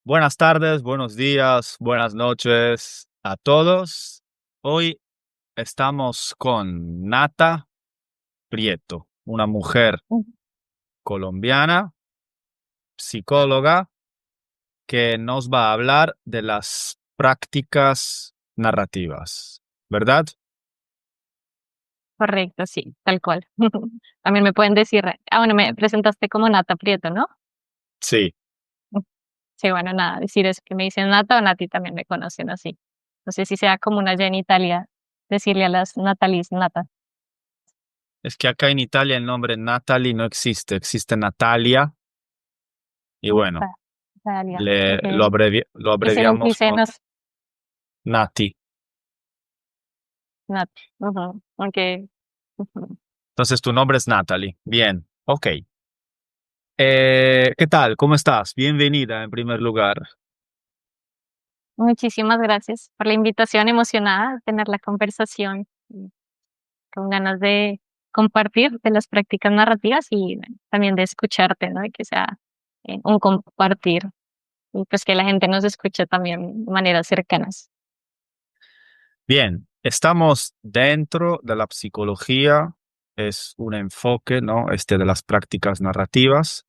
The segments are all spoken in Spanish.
Buenas tardes, buenos días, buenas noches a todos. Hoy estamos con Nata Prieto, una mujer Mm, colombiana, psicóloga, que nos va a hablar de las prácticas narrativas, ¿verdad? Correcto, sí, tal cual. También me pueden decir, bueno, me presentaste como Nata Prieto, ¿no? Sí, Mm, Sí, bueno, nada, decir eso, que me dicen Nata o Nati también me conocen así. No sé si sea como una allá en Italia, decirle a las Natalis Nata. es que acá en Italia el nombre Natalie no existe, existe Natalia y bueno, Natalia, ok. lo Y si me abreviamos dicen con Nati. Nati, ujú, ok. Ujú. Entonces tu nombre es Natalie. Bien, ok. ¿Qué tal? ¿Cómo estás? Bienvenida en primer lugar. Muchísimas gracias por la invitación, emocionada de tener la conversación, con ganas de compartir de las prácticas narrativas y bueno, también de escucharte, ¿no? Y que sea un compartir y pues que la gente nos escuche también de maneras cercanas. Bien, estamos dentro de la psicología, es un enfoque, ¿no? De las prácticas narrativas.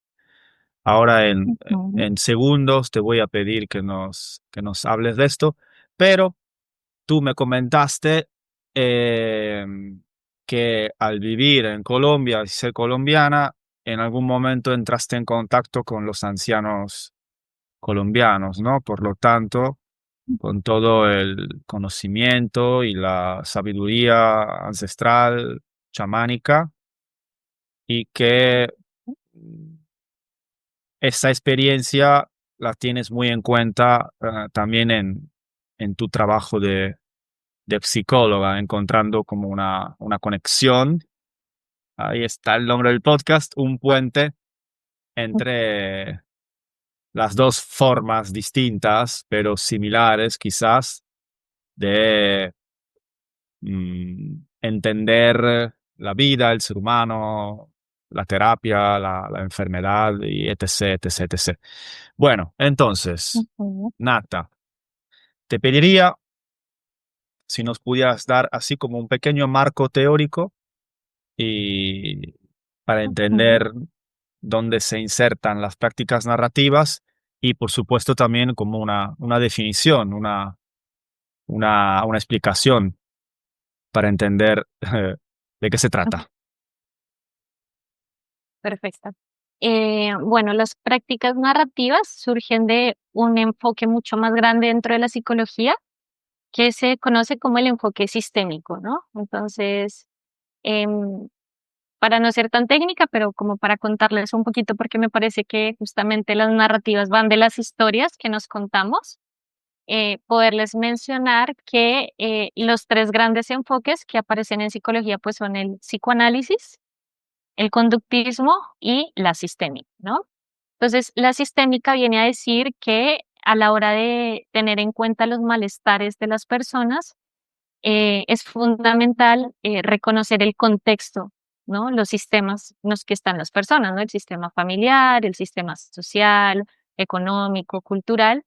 Ahora Ujú. en segundos te voy a pedir que nos hables de esto, pero tú me comentaste eh, que al vivir en Colombia y ser colombiana, en algún momento entraste en contacto con los ancianos colombianos, ¿no? Por lo tanto, con todo el conocimiento y la sabiduría ancestral, chamánica, y que mm, esa experiencia la tienes muy en cuenta también en tu trabajo de psicóloga, encontrando como una conexión. Ahí está el nombre del podcast, un puente entre las dos formas distintas, pero similares quizás, de entender la vida, el ser humano, la terapia, la enfermedad y etc, etc, etc. Bueno, entonces, Ujú. Nata, te pediría si nos pudieras dar así como un pequeño marco teórico y para Ujú. entender dónde se insertan las prácticas narrativas y por supuesto también como una definición, una explicación para entender de qué se Ujú. trata. Perfecto. Bueno, las prácticas narrativas surgen de un enfoque mucho más grande dentro de la psicología que se conoce como el enfoque sistémico, ¿no? Entonces, em, para no ser tan técnica, pero como para contarles un poquito, porque me parece que justamente las narrativas van de las historias que nos contamos, poderles mencionar que los tres grandes enfoques que aparecen en psicología pues son el psicoanálisis, el conductismo y la sistémica, ¿no? Entonces, la sistémica viene a decir que a la hora de tener en cuenta los malestares de las personas, es fundamental reconocer el contexto, ¿no? Los sistemas en los que están las personas, ¿no? El sistema familiar, el sistema social, económico, cultural,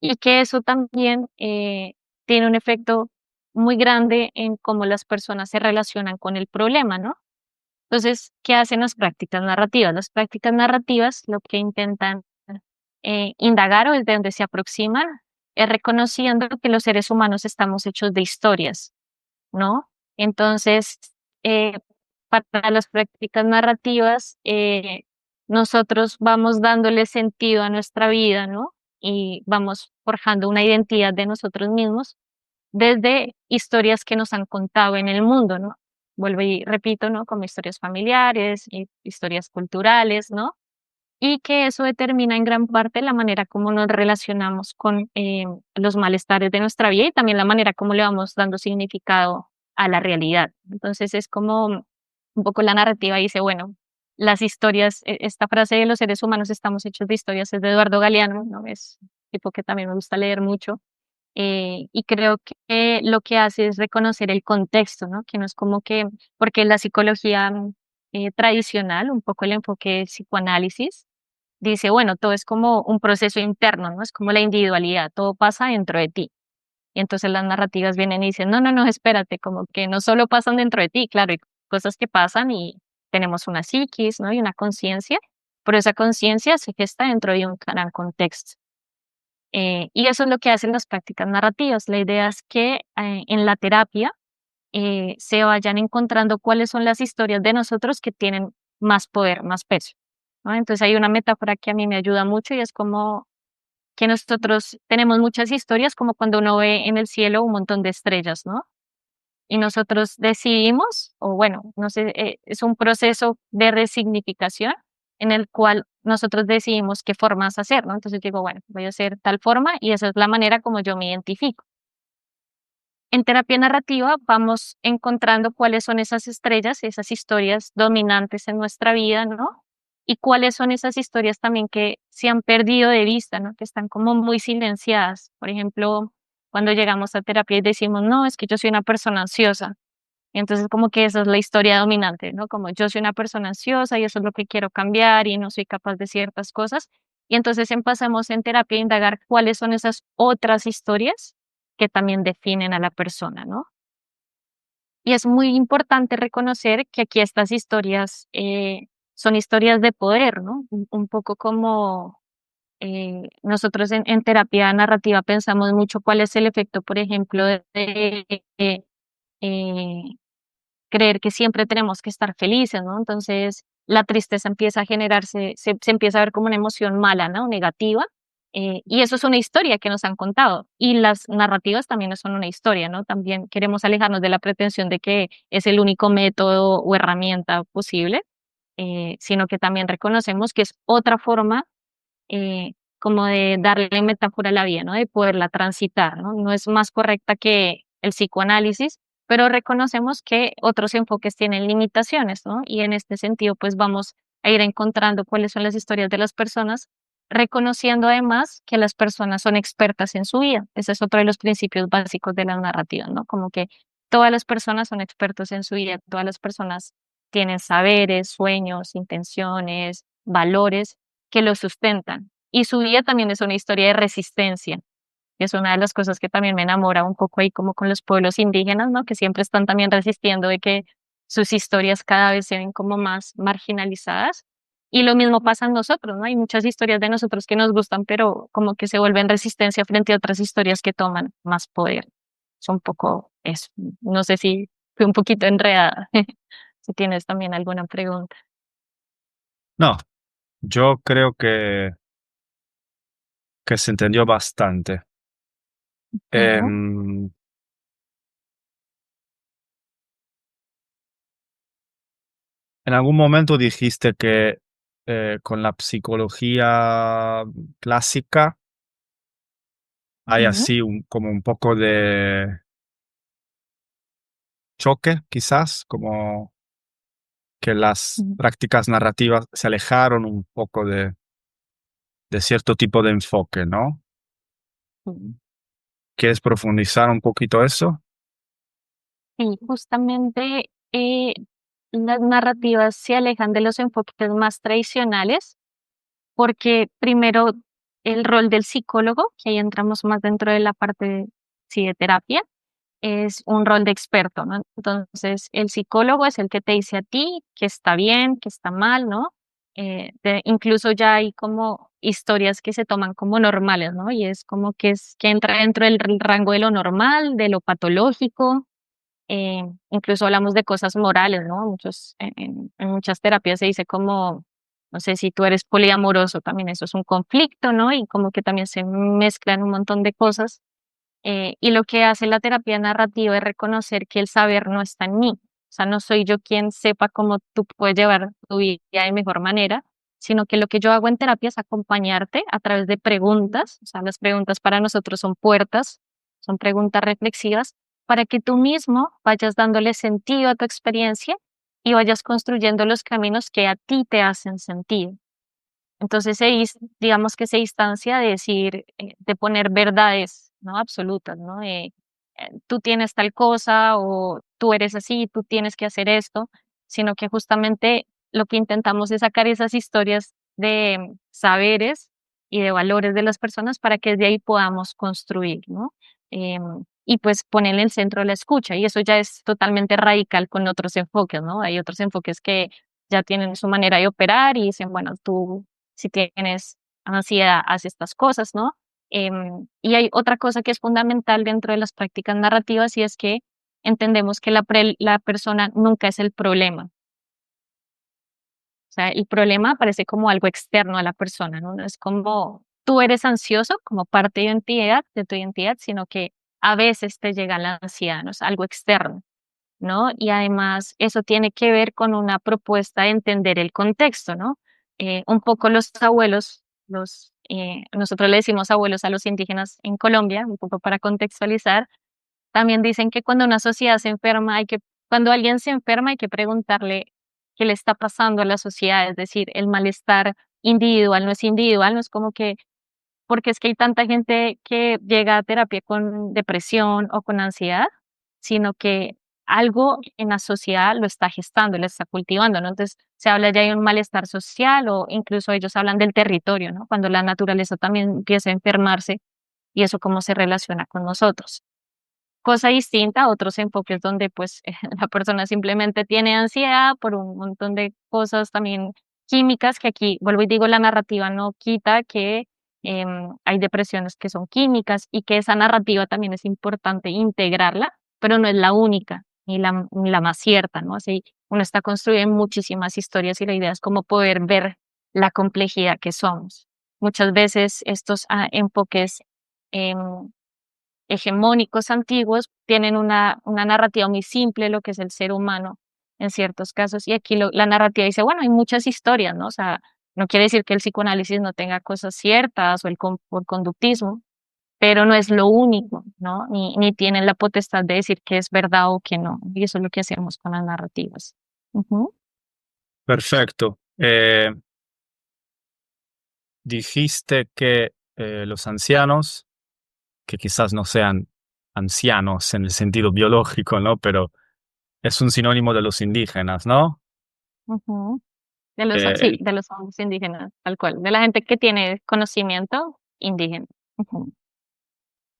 y que eso también tiene un efecto muy grande en cómo las personas se relacionan con el problema, ¿no? Entonces, ¿qué hacen las prácticas narrativas? Las prácticas narrativas lo que intentan indagar o desde donde se aproximan es reconociendo que los seres humanos estamos hechos de historias, ¿no? Entonces, eh, para las prácticas narrativas, nosotros vamos dándole sentido a nuestra vida, ¿no? Y vamos forjando una identidad de nosotros mismos desde historias que nos han contado en el mundo, ¿no? Vuelvo y repito, ¿no? Como historias familiares, historias culturales, ¿no? Y que eso determina en gran parte la manera como nos relacionamos con los malestares de nuestra vida y también la manera como le vamos dando significado a la realidad. Entonces es como un poco la narrativa dice, bueno, las historias, esta frase de los seres humanos estamos hechos de historias es de Eduardo Galeano, ¿no? Es un tipo que también me gusta leer mucho. Y creo que lo que hace es reconocer el contexto, ¿no? Que no es como que, porque la psicología tradicional, un poco el enfoque del psicoanálisis, dice, bueno, todo es como un proceso interno, ¿no? Es como la individualidad, todo pasa dentro de ti. Y entonces las narrativas vienen y dicen, no, no, no, espérate, como que no solo pasan dentro de ti, claro, hay cosas que pasan y tenemos una psiquis, ¿no? Y una conciencia, pero esa conciencia se gesta dentro de un gran contexto. Y eso es lo que hacen las prácticas narrativas. La idea es que en la terapia se vayan encontrando cuáles son las historias de nosotros que tienen más poder, más peso, ¿no? Entonces hay una metáfora que a mí me ayuda mucho y es como que nosotros tenemos muchas historias, como cuando uno ve en el cielo un montón de estrellas, ¿no? Y nosotros decidimos, o bueno, no sé, es un proceso de resignificación en el cual nosotros decidimos qué formas hacer, ¿no? Entonces digo, bueno, voy a hacer tal forma y esa es la manera como yo me identifico. En terapia narrativa vamos encontrando cuáles son esas estrellas, esas historias dominantes en nuestra vida, ¿no? Y cuáles son esas historias también que se han perdido de vista, ¿no? Que están como muy silenciadas. Por ejemplo, cuando llegamos a terapia y decimos, no, es que yo soy una persona ansiosa. Y entonces como que esa es la historia dominante, ¿no? Como yo soy una persona ansiosa y eso es lo que quiero cambiar y no soy capaz de ciertas cosas. Y entonces empezamos en terapia a indagar cuáles son esas otras historias que también definen a la persona, ¿no? Y es muy importante reconocer que aquí estas historias son historias de poder, ¿no? Un poco como nosotros en terapia narrativa pensamos mucho cuál es el efecto, por ejemplo, de, eh, creer que siempre tenemos que estar felices, ¿no? Entonces, la tristeza empieza a generarse, se empieza a ver como una emoción mala, ¿no? Negativa. Y eso es una historia que nos han contado. Y las narrativas también son una historia, ¿no? También queremos alejarnos de la pretensión de que es el único método o herramienta posible, sino que también reconocemos que es otra forma como de darle metáfora a la vida, ¿no? De poderla transitar, ¿no? No es más correcta que el psicoanálisis, pero reconocemos que otros enfoques tienen limitaciones, ¿no? Y en este sentido, pues vamos a ir encontrando cuáles son las historias de las personas, reconociendo además que las personas son expertas en su vida. Ese es otro de los principios básicos de la narrativa, ¿no? Como que todas las personas son expertos en su vida, todas las personas tienen saberes, sueños, intenciones, valores que lo sustentan. Y su vida también es una historia de resistencia, que es una de las cosas que también me enamora un poco ahí como con los pueblos indígenas, ¿no? Que siempre están también resistiendo de que sus historias cada vez se ven como más marginalizadas. Y lo mismo pasa en nosotros, ¿no? Hay muchas historias de nosotros que nos gustan, pero como que se vuelven resistencia frente a otras historias que toman más poder. Es un poco eso. No sé si fui un poquito enredada. Si tienes también alguna pregunta. No, yo creo que se entendió bastante. Ujú, Em, en algún momento dijiste que con la psicología clásica hay ujú, así como un poco de choque, quizás, como que las ujú. prácticas narrativas se alejaron un poco de cierto tipo de enfoque, ¿no? ¿Quieres profundizar un poquito eso? Sí, justamente las narrativas se alejan de los enfoques más tradicionales porque primero el rol del psicólogo, que ahí entramos más dentro de la parte sí, de terapia, es un rol de experto, ¿no? Entonces, el psicólogo es el que te dice a ti que está bien, que está mal, ¿no? Incluso ya hay como historias que se toman como normales, ¿no? Y es como que es que entra dentro del rango de lo normal, de lo patológico, incluso hablamos de cosas morales, ¿no? En muchas terapias se dice como, no sé, si tú eres poliamoroso, también eso es un conflicto, ¿no? Y como que también se mezclan un montón de cosas. Y lo que hace la terapia narrativa es reconocer que el saber no está en mí. O sea, no soy yo quien sepa cómo tú puedes llevar tu vida de mejor manera, sino que lo que yo hago en terapia es acompañarte a través de preguntas. O sea, las preguntas para nosotros son puertas, son preguntas reflexivas, para que tú mismo vayas dándole sentido a tu experiencia y vayas construyendo los caminos que a ti te hacen sentido. Entonces, digamos que se distancia de decir, de poner verdades, ¿no? Absolutas, ¿no? Tú tienes tal cosa o tú eres así, tú tienes que hacer esto, sino que justamente lo que intentamos es sacar esas historias de saberes y de valores de las personas para que de ahí podamos construir, ¿no? Y pues poner en el centro la escucha, y eso ya es totalmente radical con otros enfoques, ¿no? Hay otros enfoques que ya tienen su manera de operar y dicen, bueno, tú si tienes ansiedad, haz estas cosas, ¿no? Y hay otra cosa que es fundamental dentro de las prácticas narrativas y es que entendemos que la persona nunca es el problema. O sea, el problema parece como algo externo a la persona, ¿no? No es como tú eres ansioso como parte de tu identidad, sino que a veces te llega la ansiedad, ¿no? Es algo externo, ¿no? Y además eso tiene que ver con una propuesta de entender el contexto, ¿no? Un poco los abuelos, nosotros le decimos abuelos a los indígenas en Colombia, un poco para contextualizar, también dicen que cuando una sociedad se enferma, cuando alguien se enferma, hay que preguntarle qué le está pasando a la sociedad, es decir, el malestar individual, no es como que, porque es que hay tanta gente que llega a terapia con depresión o con ansiedad, sino que algo en la sociedad lo está gestando, lo está cultivando, ¿no? Entonces, se habla ya de un malestar social o incluso ellos hablan del territorio, ¿no? Cuando la naturaleza también empieza a enfermarse y eso cómo se relaciona con nosotros. Cosa distinta a otros enfoques donde pues la persona simplemente tiene ansiedad por un montón de cosas también químicas que aquí, vuelvo y digo, la narrativa no quita que hay depresiones que son químicas y que esa narrativa también es importante integrarla, pero no es la única ni la más cierta, ¿no? Así uno está construyendo muchísimas historias y la idea es como poder ver la complejidad que somos. Muchas veces estos enfoques em, hegemónicos antiguos tienen una narrativa muy simple, lo que es el ser humano en ciertos casos, y aquí la narrativa dice, bueno, hay muchas historias, ¿no? O sea, no quiere decir que el psicoanálisis no tenga cosas ciertas o el conductismo, pero no es lo único, ¿no? Ni tienen la potestad de decir que es verdad o que no, y eso es lo que hacemos con las narrativas. Ujú, Perfecto. Dijiste que los ancianos, que quizás no sean ancianos en el sentido biológico, ¿no? Pero es un sinónimo de los indígenas, ¿no? ujú. Sí, El de los hombres indígenas, tal cual, de la gente que tiene conocimiento indígena. Ujú.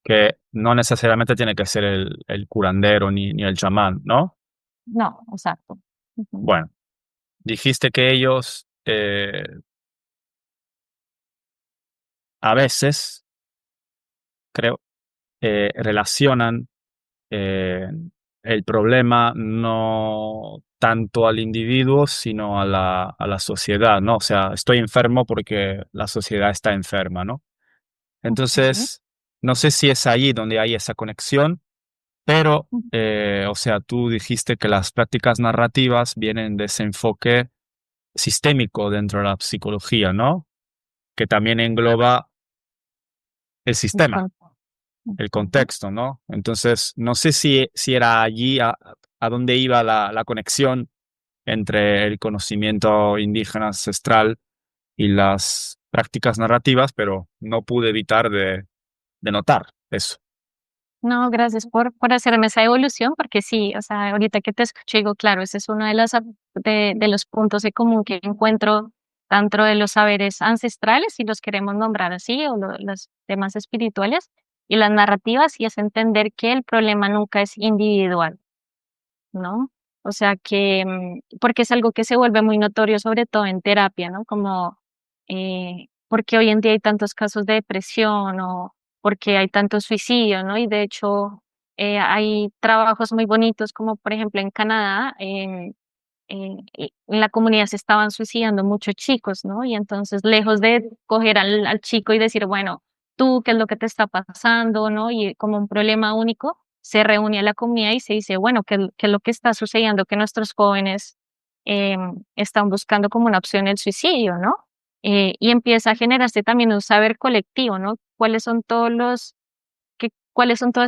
que no necesariamente tiene que ser el curandero ni el chamán, ¿no? No, exacto. Ujú. Bueno, dijiste que ellos a veces, creo, relacionan eh, el problema no tanto al individuo, sino a a la sociedad, ¿no? O sea, estoy enfermo porque la sociedad está enferma, ¿no? Ujú, Entonces, no sé si es ahí donde hay esa conexión, pero, ujú. o sea, tú dijiste que las prácticas narrativas vienen de ese enfoque sistémico dentro de la psicología, ¿no? Que también engloba el El sistema, control. el Ujú. contexto, ¿no? Entonces, no sé si era allí a dónde iba la conexión entre el conocimiento indígena ancestral y las prácticas narrativas, pero no pude evitar de notar eso. No, gracias por hacerme esa evolución, porque sí, o sea, ahorita que te escucho digo, claro, ese es uno de de los puntos en común que encuentro tanto de los saberes ancestrales, si los queremos nombrar así, o los temas espirituales, y las narrativas, y es entender que el problema nunca es individual, ¿no? O sea que, porque es algo que se vuelve muy notorio, sobre todo en terapia, ¿no? Como, porque hoy en día hay tantos casos de depresión o porque hay tanto suicidio, ¿no? Y de hecho, hay trabajos muy bonitos, como por ejemplo en Canadá, en la comunidad se estaban suicidando muchos chicos, ¿no? Y entonces, lejos de coger al chico y decir, bueno, tú, ¿qué es lo que te está pasando, no? Y como un problema único, se reúne a la comunidad y se dice, bueno, ¿qué es lo que está sucediendo? Que nuestros jóvenes están buscando como una opción el suicidio, ¿no? Y empieza a generarse también un saber colectivo, ¿no? Cuáles son todas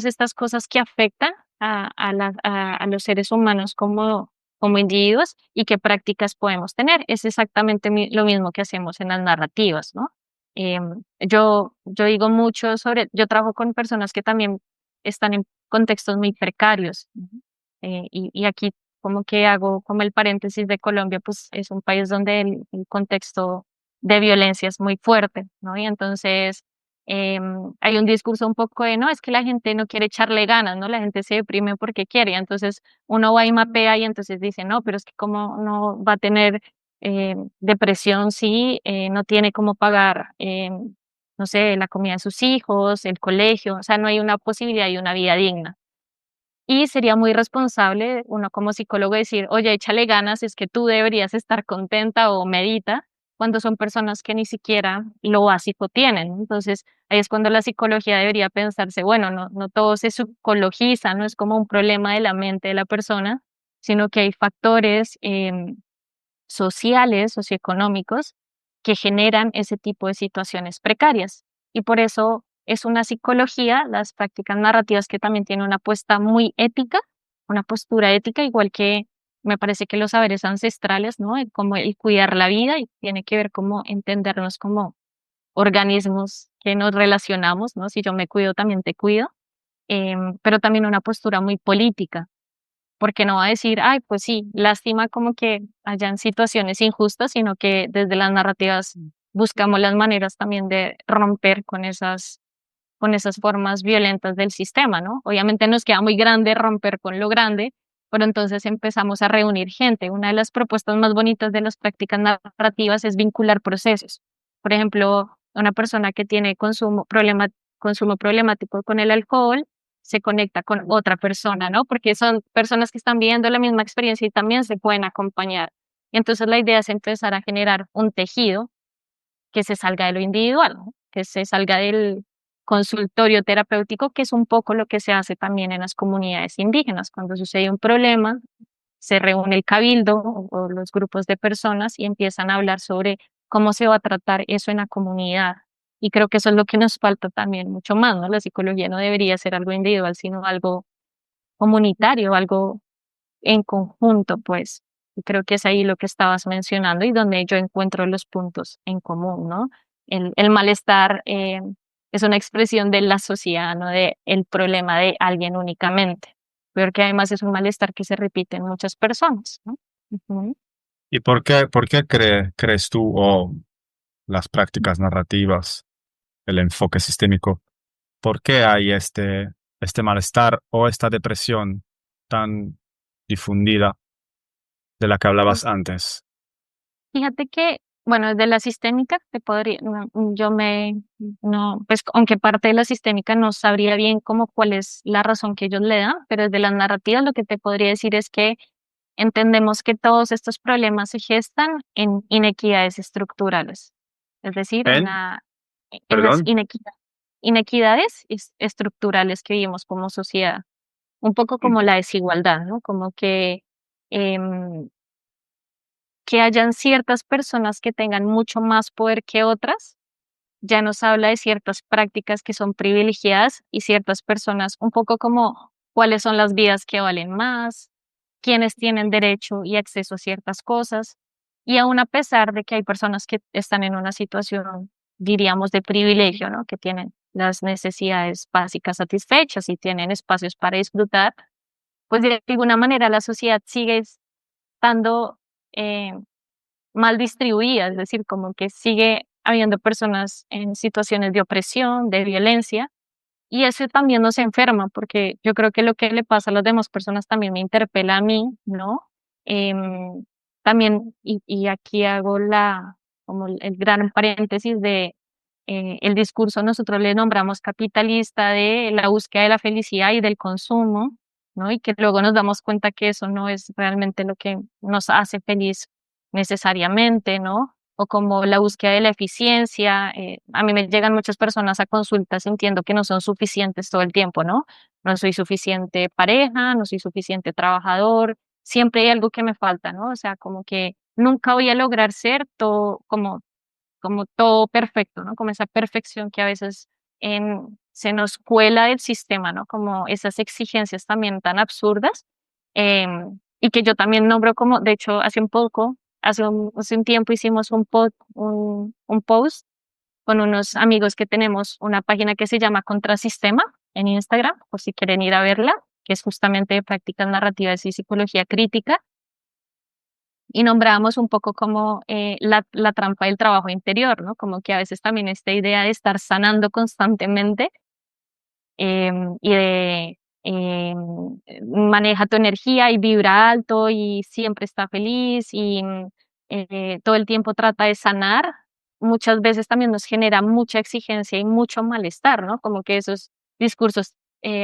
estas cosas que afectan a los seres humanos como individuos y qué prácticas podemos tener. Es exactamente lo mismo que hacemos en las narrativas, ¿no? Yo digo mucho yo trabajo con personas que también están en contextos muy precarios. Ujú. Y aquí como que hago como el paréntesis de Colombia, pues es un país donde el contexto de violencia es muy fuerte, ¿no? Y entonces hay un discurso un poco de, no, es que la gente no quiere echarle ganas, ¿no? La gente se deprime porque quiere, y entonces uno va y mapea y entonces dice, no, pero es que cómo no va a tener depresión si no tiene cómo pagar, no sé, la comida de sus hijos, el colegio, o sea, no hay una posibilidad de una vida digna. Y sería muy responsable uno como psicólogo decir, oye, échale ganas, es que tú deberías estar contenta o medita, cuando son personas que ni siquiera lo básico tienen. Entonces, ahí es cuando la psicología debería pensarse, bueno, no todo se psicologiza, no es como un problema de la mente de la persona, sino que hay factores sociales, socioeconómicos, que generan ese tipo de situaciones precarias. Y por eso es una psicología, las prácticas narrativas que también tiene una apuesta muy ética, una postura ética, igual que me parece que los saberes ancestrales, ¿no? Como el cuidar la vida y tiene que ver cómo entendernos como organismos que nos relacionamos, ¿no? Si yo me cuido, también te cuido, pero también una postura muy política, porque no va a decir, ay, pues sí, lástima como que hayan situaciones injustas, sino que desde las narrativas buscamos las maneras también de romper con esas formas violentas del sistema, ¿no? Obviamente nos queda muy grande romper con lo grande, pero entonces empezamos a reunir gente. Una de las propuestas más bonitas de las prácticas narrativas es vincular procesos. Por ejemplo, una persona que tiene consumo problemático con el alcohol se conecta con otra persona, ¿no? Porque son personas que están viviendo la misma experiencia y también se pueden acompañar. Y entonces la idea es empezar a generar un tejido que se salga de lo individual, ¿no? Que se salga del consultorio terapéutico, que es un poco lo que se hace también en las comunidades indígenas. Cuando sucede un problema, se reúne el cabildo o los grupos de personas y empiezan a hablar sobre cómo se va a tratar eso en la comunidad. Y creo que eso es lo que nos falta también mucho más, ¿no? La psicología no debería ser algo individual, sino algo comunitario, algo en conjunto, pues. Y creo que es ahí lo que estabas mencionando y donde yo encuentro los puntos en común, ¿no? El malestar es una expresión de la sociedad, no de el problema de alguien únicamente, pero que además es un malestar que se repite en muchas personas, ¿no? Ujú. ¿Y por qué crees tú o las prácticas narrativas, el enfoque sistémico, por qué hay este malestar o esta depresión tan difundida de la que hablabas antes? Fíjate que, bueno, de la sistémica te podría, yo me, no, pues aunque parte de la sistémica no sabría bien cómo cuál es la razón que ellos le dan, pero desde las narrativas lo que te podría decir es que entendemos que todos estos problemas se gestan en inequidades estructurales, es decir, ¿En? en las Perdón. inequidades estructurales que vivimos como sociedad, un poco como la desigualdad, ¿no? Como em, que hayan ciertas personas que tengan mucho más poder que otras, ya nos habla de ciertas prácticas que son privilegiadas y ciertas personas, un poco como cuáles son las vidas que valen más, quiénes tienen derecho y acceso a ciertas cosas. Y aún a pesar de que hay personas que están en una situación, diríamos, de privilegio, ¿no? Que tienen las necesidades básicas satisfechas y tienen espacios para disfrutar, pues de alguna manera la sociedad sigue estando eh, mal distribuida, es decir, como que sigue habiendo personas en situaciones de opresión, de violencia, y eso también nos enferma, porque yo creo que lo que le pasa a las demás personas también me interpela a mí, ¿no? Em, también, y aquí hago como el gran paréntesis de el discurso, nosotros le nombramos capitalista de la búsqueda de la felicidad y del consumo, ¿no? Y que luego nos damos cuenta que eso no es realmente lo que nos hace feliz necesariamente, ¿no? O como la búsqueda de la eficiencia. A mí me llegan muchas personas a consultas, entiendo que no son suficientes todo el tiempo, ¿no? No soy suficiente pareja, no soy suficiente trabajador, siempre hay algo que me falta, ¿no? O sea, como que nunca voy a lograr ser todo como todo perfecto, ¿no? Como esa perfección que a veces se nos cuela del sistema, ¿no? Como esas exigencias también tan absurdas, y que yo también nombro como, de hecho, hace un tiempo hicimos un post con unos amigos que tenemos una página que se llama Contrasistema en Instagram, por si quieren ir a verla, que es justamente de prácticas narrativas y psicología crítica. y nombrábamos un poco como la trampa del trabajo interior, ¿no? Como que a veces también esta idea de estar sanando constantemente y de maneja tu energía y vibra alto y siempre está feliz y todo el tiempo trata de sanar, muchas veces también nos genera mucha exigencia y mucho malestar, ¿no? Como que esos discursos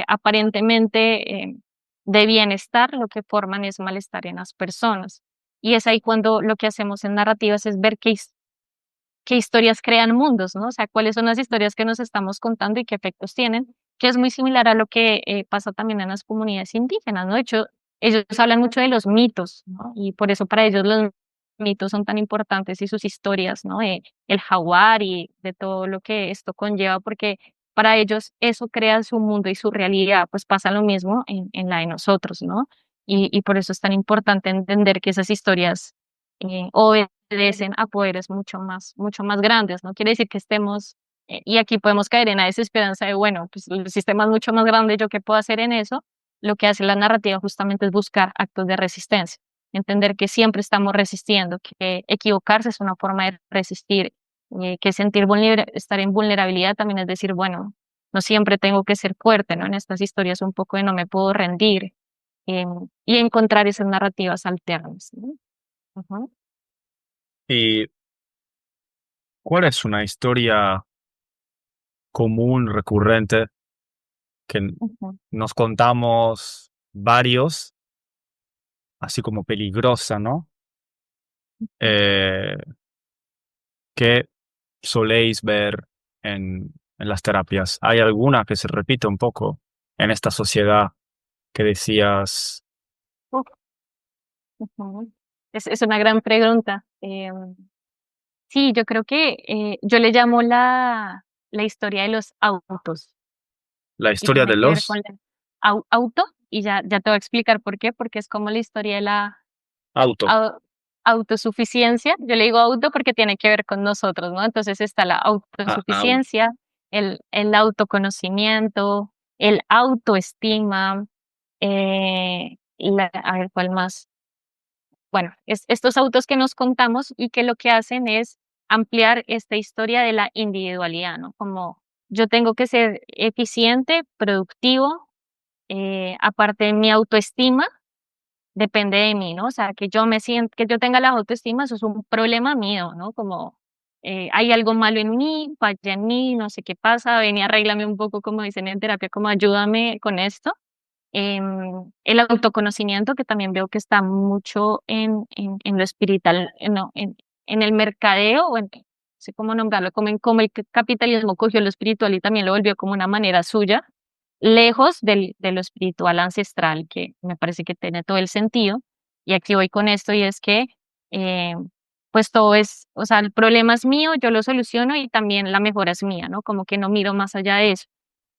aparentemente de bienestar lo que forman es malestar en las personas. Y es ahí cuando lo que hacemos en narrativas es ver qué historias crean mundos, ¿no? O sea, cuáles son las historias que nos estamos contando y qué efectos tienen, que es muy similar a lo que pasa también en las comunidades indígenas, ¿no? De hecho, ellos hablan mucho de los mitos, ¿no? Y por eso para ellos los mitos son tan importantes y sus historias, ¿no? El jaguar y de todo lo que esto conlleva, porque para ellos eso crea su mundo y su realidad, pues pasa lo mismo en la de nosotros, ¿no? Y por eso es tan importante entender que esas historias obedecen a poderes mucho más grandes. No quiere decir que estemos, y aquí podemos caer en la desesperanza de, bueno, pues el sistema es mucho más grande, ¿yo qué puedo hacer en eso? Lo que hace la narrativa justamente es buscar actos de resistencia, entender que siempre estamos resistiendo, que equivocarse es una forma de resistir, que estar en vulnerabilidad también es decir, bueno, no siempre tengo que ser fuerte, ¿no? En estas historias un poco de no me puedo rendir, y encontrar esas narrativas alternas, ¿no? Ujú, ¿Y cuál es una historia común, recurrente, que ujú. nos contamos varios, así como peligrosa, ¿no? Eh, que soléis ver en las terapias? ¿Hay alguna que se repite un poco en esta sociedad que decías Uf, ujú. Es una gran pregunta. Sí, yo creo que yo le llamo la historia de los autos la y historia tiene de que ver con los el auto y ya te voy a explicar por qué, porque es como la historia de la auto? au- autosuficiencia. Yo le digo auto porque tiene que ver con nosotros, ¿no? Entonces está la Ah, auto. autosuficiencia, el autoconocimiento, el autoestima, a ver, ¿cuál más? Bueno, estos autos que nos contamos y que lo que hacen es ampliar esta historia de la individualidad, ¿no? Como yo tengo que ser eficiente, productivo, aparte de mi autoestima, depende de mí, ¿no? O sea, que yo me siento, que yo tenga la autoestima, eso es un problema mío, ¿no? Como hay algo malo en mí, falla en mí, no sé qué pasa, ven y arréglame un poco, como dicen en terapia, como ayúdame con esto. El autoconocimiento, que también veo que está mucho en lo espiritual, no, en el mercadeo, o en, no sé cómo nombrarlo, como en cómo el capitalismo cogió lo espiritual y también lo volvió como una manera suya, lejos de lo espiritual ancestral, que me parece que tiene todo el sentido. Y aquí voy con esto, y es que, eh, pues todo es, o sea, el problema es mío, yo lo soluciono y también la mejora es mía, ¿no? Como que no miro más allá de eso.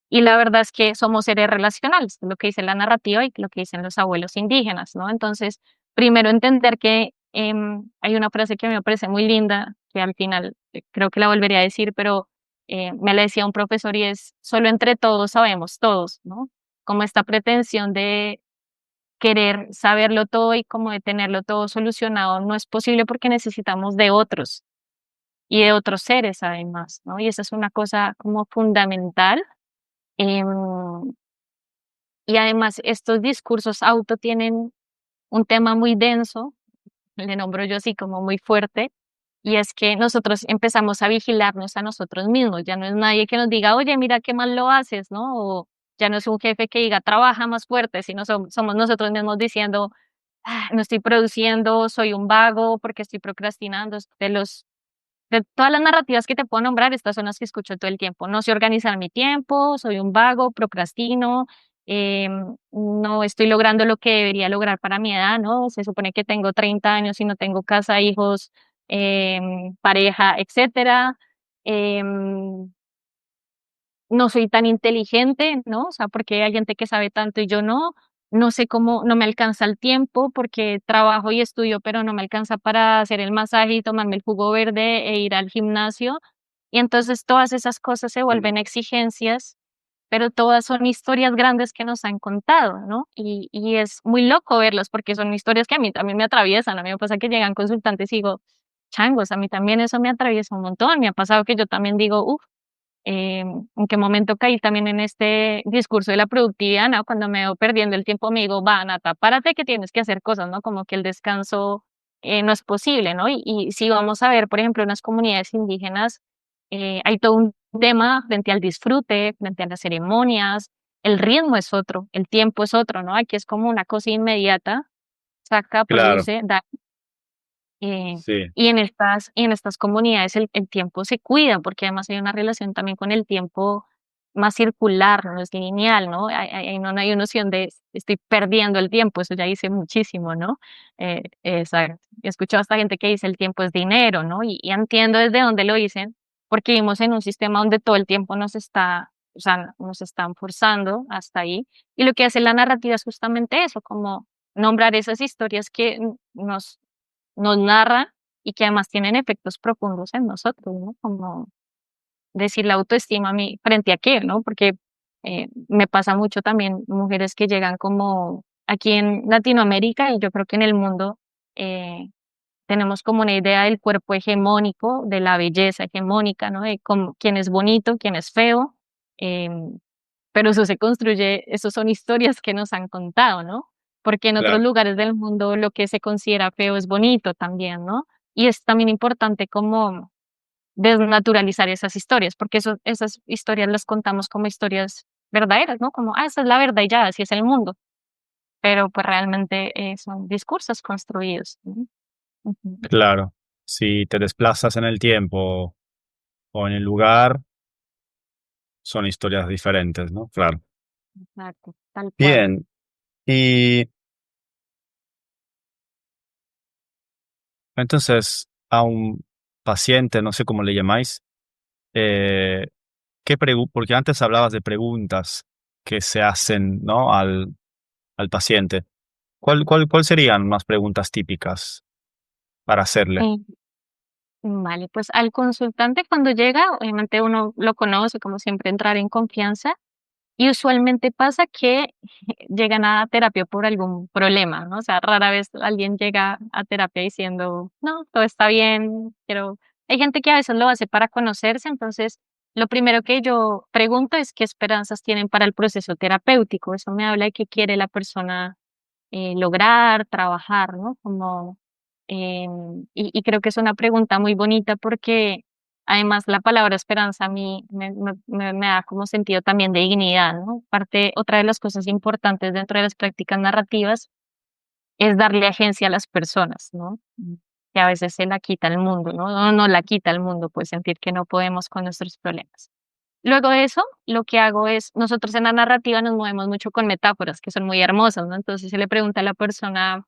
Y la verdad es que somos seres relacionales, lo que dice la narrativa y lo que dicen los abuelos indígenas, ¿no? Entonces, primero entender que hay una frase que me parece muy linda, que al final creo que la volvería a decir, pero me la decía un profesor y es, solo entre todos sabemos todos, ¿no? Como esta pretensión de querer saberlo todo y como de tenerlo todo solucionado no es posible porque necesitamos de otros y de otros seres además, ¿no? Y esa es una cosa como fundamental. Em, y además, estos discursos auto tienen un tema muy denso, le nombro yo así como muy fuerte, y es que nosotros empezamos a vigilarnos a nosotros mismos. Ya no es nadie que nos diga, oye, mira qué mal lo haces, ¿no? O ya no es un jefe que diga, trabaja más fuerte, sino somos nosotros mismos diciendo, "Ah, no estoy produciendo, soy un vago porque estoy procrastinando". De todas las narrativas que te puedo nombrar, estas son las que escucho todo el tiempo. No sé organizar mi tiempo, soy un vago, procrastino, no estoy logrando lo que debería lograr para mi edad, ¿no? Se supone que tengo 30 años y no tengo casa, hijos, pareja, etcétera. Em, no soy tan inteligente, ¿no? O sea, porque hay gente que sabe tanto y yo no. No sé cómo, no me alcanza el tiempo porque trabajo y estudio, pero no me alcanza para hacer el masaje y tomarme el jugo verde e ir al gimnasio. Y entonces todas esas cosas se Mm. vuelven exigencias, pero todas son historias grandes que nos han contado, ¿no? Y es muy loco verlas porque son historias que a mí también me atraviesan. A mí me pasa que llegan consultantes y digo, changos, a mí también eso me atraviesa un montón. Me ha pasado que yo también digo, uff, en qué momento caí también en este discurso de la productividad, ¿no? Cuando me veo perdiendo el tiempo, me digo, va, Nata, párate que tienes que hacer cosas, ¿no? Como que el descanso no es posible, ¿no? Y si vamos a ver, por ejemplo, en las comunidades indígenas, hay todo un tema frente al disfrute, frente a las ceremonias, el ritmo es otro, el tiempo es otro, ¿no? Aquí es como una cosa inmediata, saca, Claro, produce, da. Eh, sí, y en estas comunidades el tiempo se cuida, porque además hay una relación también con el tiempo más circular, no es lineal, ¿no? No hay una noción de estoy perdiendo el tiempo, eso ya dice muchísimo, ¿no? Exacto. He escuchado a esta gente que dice el tiempo es dinero, ¿no? Y entiendo desde dónde lo dicen, porque vivimos en un sistema donde todo el tiempo o sea, nos están forzando hasta ahí. Y lo que hace la narrativa es justamente eso, como nombrar esas historias que nos narra y que además tienen efectos profundos en nosotros, ¿no? Como decir la autoestima a mí, frente a qué, ¿no? Porque me pasa mucho también mujeres que llegan como aquí en Latinoamérica y yo creo que en el mundo eh, tenemos como una idea del cuerpo hegemónico, de la belleza hegemónica, ¿no? De quién es bonito, quién es feo, pero eso se construye, eso son historias que nos han contado, ¿no? Porque en otros claro, lugares del mundo lo que se considera feo es bonito también, ¿no? Y es también importante como desnaturalizar esas historias, porque esas historias las contamos como historias verdaderas, ¿no? Como, esa es la verdad y ya, así es el mundo, pero pues realmente son discursos construidos, ¿no? Ujú. claro. Si te desplazas en el tiempo o en el lugar, son historias diferentes, ¿no? Claro. Exacto, tal cual. Bien, y entonces a un paciente, no sé cómo le llamáis, eh, porque antes hablabas de preguntas que se hacen, ¿no? al paciente. ¿Cuál serían unas preguntas típicas para hacerle? Eh, vale, pues al consultante cuando llega, obviamente uno lo conoce, como siempre, entrar en confianza. Y usualmente pasa que llegan a terapia por algún problema, ¿no? O sea, rara vez alguien llega a terapia diciendo, no, todo está bien, pero hay gente que a veces lo hace para conocerse, entonces lo primero que yo pregunto es qué esperanzas tienen para el proceso terapéutico. Eso me habla de qué quiere la persona lograr, trabajar, ¿no? Como, y creo que es una pregunta muy bonita porque además la palabra esperanza a mí me da como sentido también de dignidad, ¿no? Parte, otra de las cosas importantes dentro de las prácticas narrativas es darle agencia a las personas, ¿no? Que a veces se la quita el mundo, ¿no? No la quita el mundo, pues sentir que no podemos con nuestros problemas. Luego de eso, lo que hago es, nosotros en la narrativa nos movemos mucho con metáforas que son muy hermosas, ¿no? Entonces se le pregunta a la persona,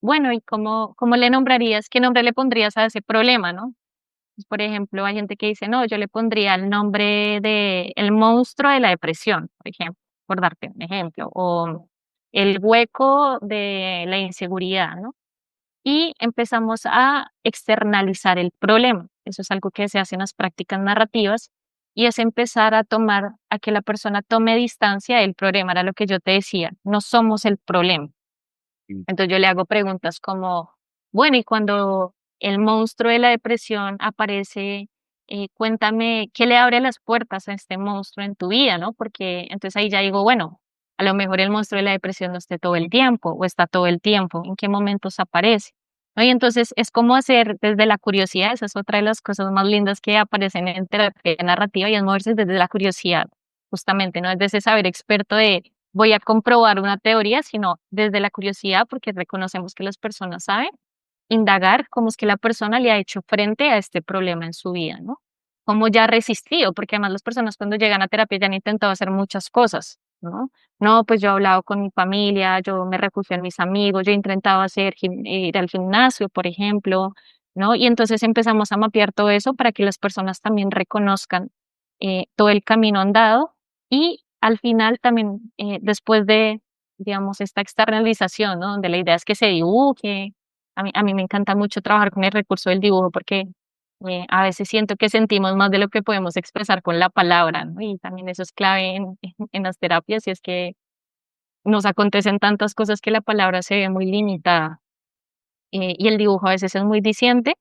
bueno, ¿y cómo le nombrarías, qué nombre le pondrías a ese problema, ¿no? Pues, por ejemplo, hay gente que dice, no, yo le pondría el nombre de el monstruo de la depresión, por ejemplo, por darte un ejemplo, o el hueco de la inseguridad, ¿no? Y empezamos a externalizar el problema. Eso es algo que se hace en las prácticas narrativas y es empezar a que la persona tome distancia del problema, era lo que yo te decía, no somos el problema. Mm. Entonces yo le hago preguntas como, bueno, y cuando el monstruo de la depresión aparece, cuéntame qué le abre las puertas a este monstruo en tu vida, ¿no? Porque entonces ahí ya digo, bueno, a lo mejor el monstruo de la depresión no esté todo el tiempo o está todo el tiempo, ¿en qué momentos aparece? ¿No? Y entonces es como hacer desde la curiosidad, esa es otra de las cosas más lindas que aparecen en terapia narrativa y es moverse desde la curiosidad, justamente, ¿no? Desde ese saber experto de voy a comprobar una teoría, sino desde la curiosidad, porque reconocemos que las personas saben, indagar cómo es que la persona le ha hecho frente a este problema en su vida, ¿no? Cómo ya ha resistido, porque además las personas cuando llegan a terapia ya han intentado hacer muchas cosas, ¿no? No, pues yo he hablado con mi familia, yo me refugio en mis amigos, yo he intentado ir al gimnasio, por ejemplo, ¿no? Y entonces empezamos a mapear todo eso para que las personas también reconozcan todo el camino andado y al final también, después de, digamos, esta externalización, ¿no? Donde la idea es que se dibuje. A mí me encanta mucho trabajar con el recurso del dibujo porque A veces siento que sentimos más de lo que podemos expresar con la palabra, ¿no? Y también eso es clave en las terapias, y es que nos acontecen tantas cosas que la palabra se ve muy limitada, y el dibujo a veces es muy diciente,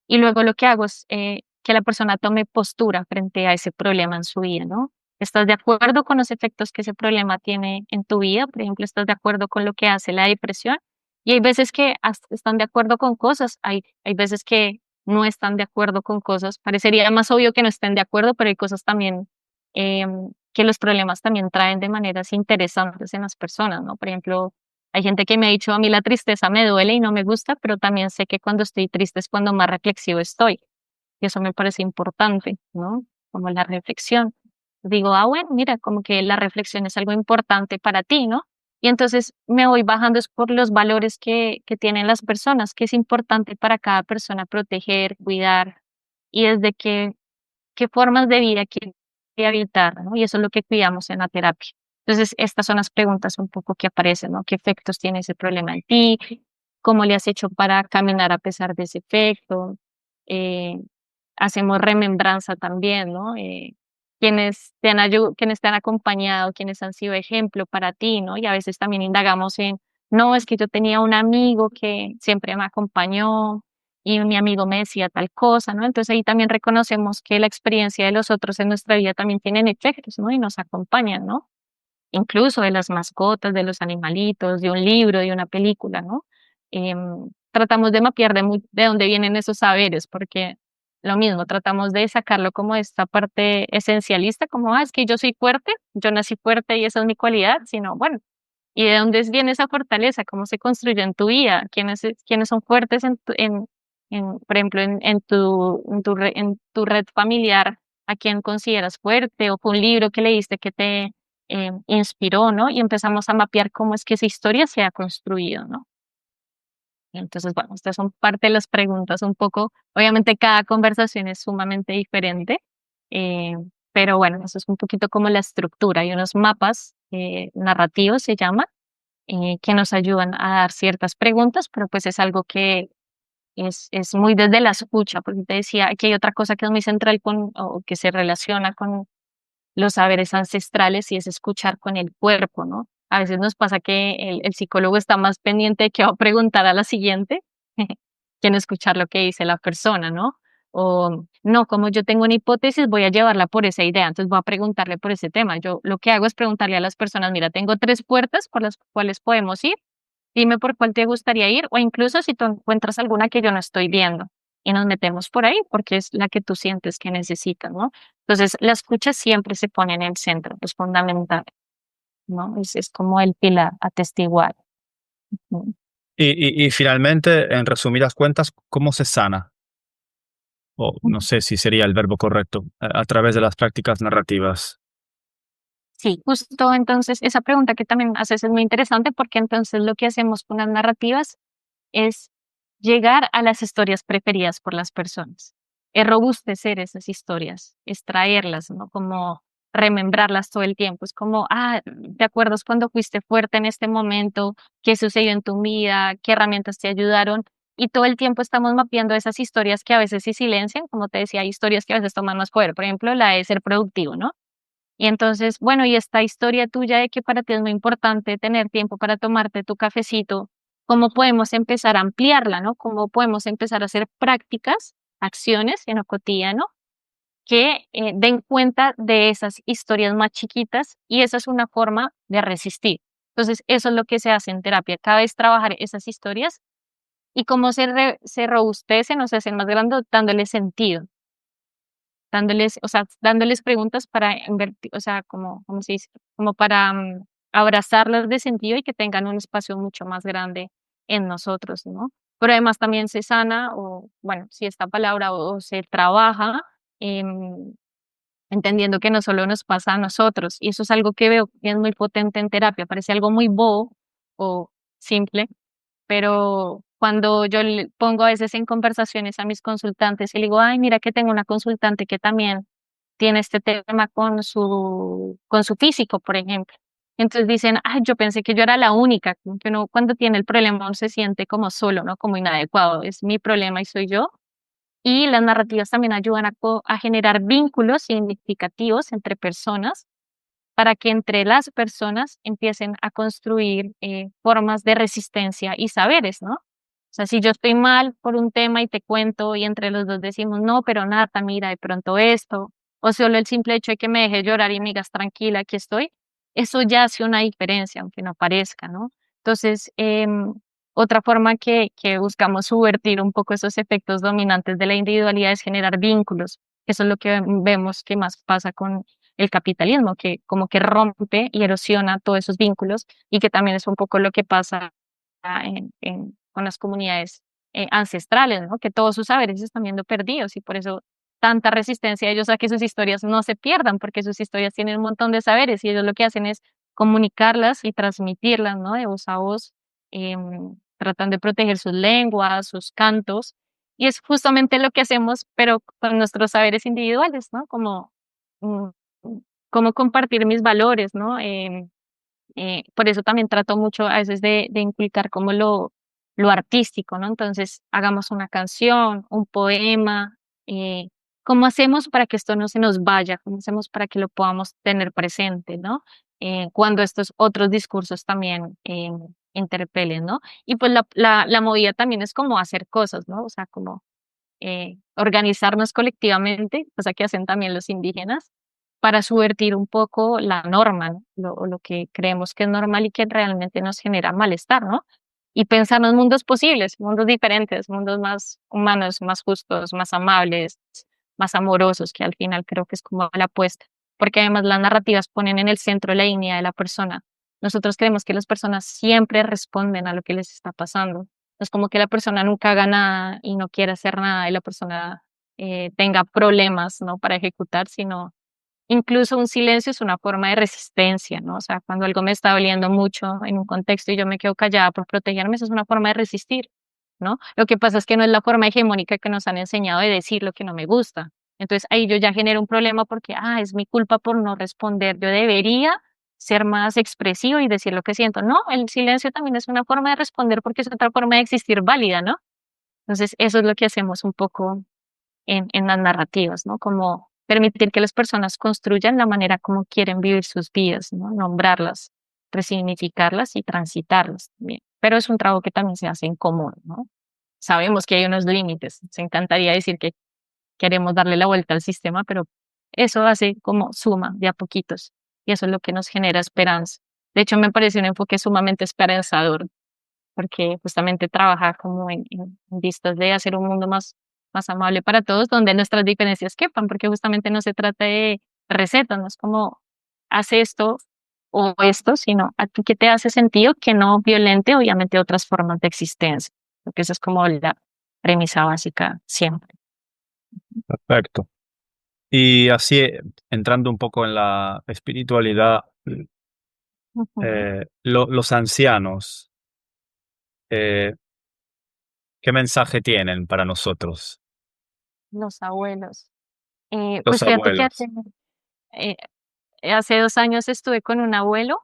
y luego lo que hago es que la persona tome postura frente a ese problema en su vida, ¿no? ¿Estás de acuerdo con los efectos que ese problema tiene en tu vida? Por ejemplo, ¿estás de acuerdo con lo que hace la depresión? Y hay veces que están de acuerdo con cosas, hay veces que no están de acuerdo con cosas. Parecería más obvio que no estén de acuerdo, pero hay cosas también que los problemas también traen de maneras interesantes en las personas, ¿no? Por ejemplo, hay gente que me ha dicho, a mí la tristeza me duele y no me gusta, pero también sé que cuando estoy triste es cuando más reflexivo estoy. Y eso me parece importante, ¿no? Como la reflexión. Digo, bueno, mira, como que la reflexión es algo importante para ti, ¿no? Y entonces me voy bajando es por los valores que tienen las personas, que es importante para cada persona proteger, cuidar, y desde qué formas de vida quiere habitar, ¿no? Y eso es lo que cuidamos en la terapia. Entonces, estas son las preguntas un poco que aparecen, ¿no? ¿Qué efectos tiene ese problema en ti? ¿Cómo le has hecho para caminar a pesar de ese efecto? Eh, hacemos remembranza también, ¿no? Quienes te han acompañado, quienes han sido ejemplo para ti, ¿no? Y a veces también indagamos en, no, es que yo tenía un amigo que siempre me acompañó, y mi amigo me decía tal cosa, ¿no? Entonces ahí también reconocemos que la experiencia de los otros en nuestra vida también tienen efectos, ¿no? Y nos acompañan, ¿no? Incluso de las mascotas, de los animalitos, de un libro, de una película, ¿no? Tratamos de mapear de dónde vienen esos saberes, porque lo mismo, tratamos de sacarlo como de esta parte esencialista, como, es que yo soy fuerte, yo nací fuerte y esa es mi cualidad, sino, bueno, ¿y de dónde viene esa fortaleza? ¿Cómo se construye en tu vida? ¿Quiénes son fuertes por ejemplo, en tu red familiar? ¿A quién consideras fuerte? ¿O fue un libro que leíste que te inspiró, ¿no? Y empezamos a mapear cómo es que esa historia se ha construido, ¿no? Y entonces, bueno, estas son parte de las preguntas un poco. Obviamente cada conversación es sumamente diferente, eh, pero bueno, eso es un poquito como la estructura. Hay unos mapas narrativos, se llama, que nos ayudan a dar ciertas preguntas, pero pues es algo que es muy desde la escucha, porque te decía, aquí hay otra cosa que es muy central o que se relaciona con los saberes ancestrales, y es escuchar con el cuerpo, ¿no? A veces nos pasa que el psicólogo está más pendiente de qué va a preguntar a la siguiente que no escuchar lo que dice la persona, ¿no? O no, como yo tengo una hipótesis, voy a llevarla por esa idea, entonces voy a preguntarle por ese tema. Yo lo que hago es preguntarle a las personas, mira, tengo tres puertas por las cuales podemos ir, dime por cuál te gustaría ir, o incluso si tú encuentras alguna que yo no estoy viendo, y nos metemos por ahí porque es la que tú sientes que necesitas, ¿no? Entonces, la escucha siempre se pone en el centro, es fundamental, ¿no? Es como el pilar atestiguar. Ujú. Y finalmente, en resumidas cuentas, ¿cómo se sana? O no sé si sería el verbo correcto, a través de las prácticas narrativas. Sí, justo entonces esa pregunta que también haces es muy interesante, porque entonces lo que hacemos con las narrativas es llegar a las historias preferidas por las personas, es robustecer esas historias, es traerlas, ¿no? Como remembrarlas todo el tiempo, es como, ¿te acuerdas cuando fuiste fuerte en este momento? ¿Qué sucedió en tu vida? ¿Qué herramientas te ayudaron? Y todo el tiempo estamos mapeando esas historias que a veces se silencian, como te decía, hay historias que a veces toman más poder, por ejemplo, la de ser productivo, ¿no? Y entonces, bueno, y esta historia tuya de que para ti es muy importante tener tiempo para tomarte tu cafecito, ¿cómo podemos empezar a ampliarla, no? ¿Cómo podemos empezar a hacer prácticas, acciones en lo cotidiano que den cuenta de esas historias más chiquitas? Y esa es una forma de resistir. Entonces, eso es lo que se hace en terapia, cada vez trabajar esas historias y cómo se robustecen o se hacen más grandes dándole sentido, dándoles, o sea, dándoles preguntas para invertir, o sea, como, ¿cómo se dice? Como para abrazarlas de sentido y que tengan un espacio mucho más grande en nosotros, ¿no? Pero además también se sana, o bueno, si esta palabra, o se trabaja, em, entendiendo que no solo nos pasa a nosotros, y eso es algo que veo que es muy potente en terapia, parece algo muy bobo o simple, pero cuando yo le pongo a veces en conversaciones a mis consultantes y le digo, ay, mira que tengo una consultante que también tiene este tema con su físico, por ejemplo. Entonces dicen, ay, yo pensé que yo era la única, como que uno cuando tiene el problema uno se siente como solo, ¿no? Como inadecuado, es mi problema y soy yo. Y las narrativas también ayudan a generar vínculos significativos entre personas para que entre las personas empiecen a construir formas de resistencia y saberes, ¿no? O sea, si yo estoy mal por un tema y te cuento y entre los dos decimos, no, pero Nata, mira, de pronto esto, o solo el simple hecho de que me dejes llorar y me digas, tranquila, aquí estoy, eso ya hace una diferencia, aunque no parezca, ¿no? Entonces, otra forma que buscamos subvertir un poco esos efectos dominantes de la individualidad es generar vínculos. Eso es lo que vemos que más pasa con el capitalismo, que como que rompe y erosiona todos esos vínculos y que también es un poco lo que pasa con las comunidades ancestrales, ¿no? Que todos sus saberes se están viendo perdidos y por eso tanta resistencia a ellos a que sus historias no se pierdan, porque sus historias tienen un montón de saberes y ellos lo que hacen es comunicarlas y transmitirlas, ¿no? De voz a voz, tratan de proteger sus lenguas, sus cantos, y es justamente lo que hacemos, pero con nuestros saberes individuales, ¿no? Como mm, cómo compartir mis valores, ¿no? Por eso también trato mucho a veces de inculcar como lo artístico, ¿no? Entonces, hagamos una canción, un poema, ¿cómo hacemos para que esto no se nos vaya? ¿Cómo hacemos para que lo podamos tener presente, ¿no? Cuando estos otros discursos también interpelen, ¿no? Y pues la movida también es como hacer cosas, ¿no? O sea, como organizarnos colectivamente, cosa que hacen también los indígenas, para subvertir un poco la norma, ¿no? Lo que creemos que es normal y que realmente nos genera malestar, ¿no? Y pensar en mundos posibles, mundos diferentes, mundos más humanos, más justos, más amables, más amorosos, que al final creo que es como la apuesta, porque además las narrativas ponen en el centro la dignidad de la persona. Nosotros creemos que las personas siempre responden a lo que les está pasando. No es como que la persona nunca haga nada y no quiera hacer nada y la persona tenga problemas, ¿no? Para ejecutar, sino incluso un silencio es una forma de resistencia, ¿no? O sea, cuando algo me está doliendo mucho en un contexto y yo me quedo callada por protegerme, eso es una forma de resistir, ¿no? Lo que pasa es que no es la forma hegemónica que nos han enseñado de decir lo que no me gusta. Entonces ahí yo ya genero un problema porque, es mi culpa por no responder. Yo debería ser más expresivo y decir lo que siento. No, el silencio también es una forma de responder porque es otra forma de existir válida, ¿no? Entonces eso es lo que hacemos un poco en las narrativas, ¿no? Como permitir que las personas construyan la manera como quieren vivir sus vidas, ¿no? Nombrarlas, resignificarlas y transitarlas también. Pero es un trabajo que también se hace en común, ¿no? Sabemos que hay unos límites. Se encantaría decir que queremos darle la vuelta al sistema, pero eso hace como suma de a poquitos y eso es lo que nos genera esperanza. De hecho, me parece un enfoque sumamente esperanzador porque justamente trabaja como en vistas de hacer un mundo más amable para todos, donde nuestras diferencias quepan, porque justamente no se trata de recetas, no es como hace esto o esto, sino a ti qué te hace sentido que no violente, obviamente, otras formas de existencia, porque esa es como la premisa básica siempre. Perfecto. Y así, entrando un poco en la espiritualidad, Ujú. los ancianos, eh, ¿qué mensaje tienen para nosotros? Los abuelos. Los Pues fíjate que abuelos. eh, hace 2 años estuve con un abuelo.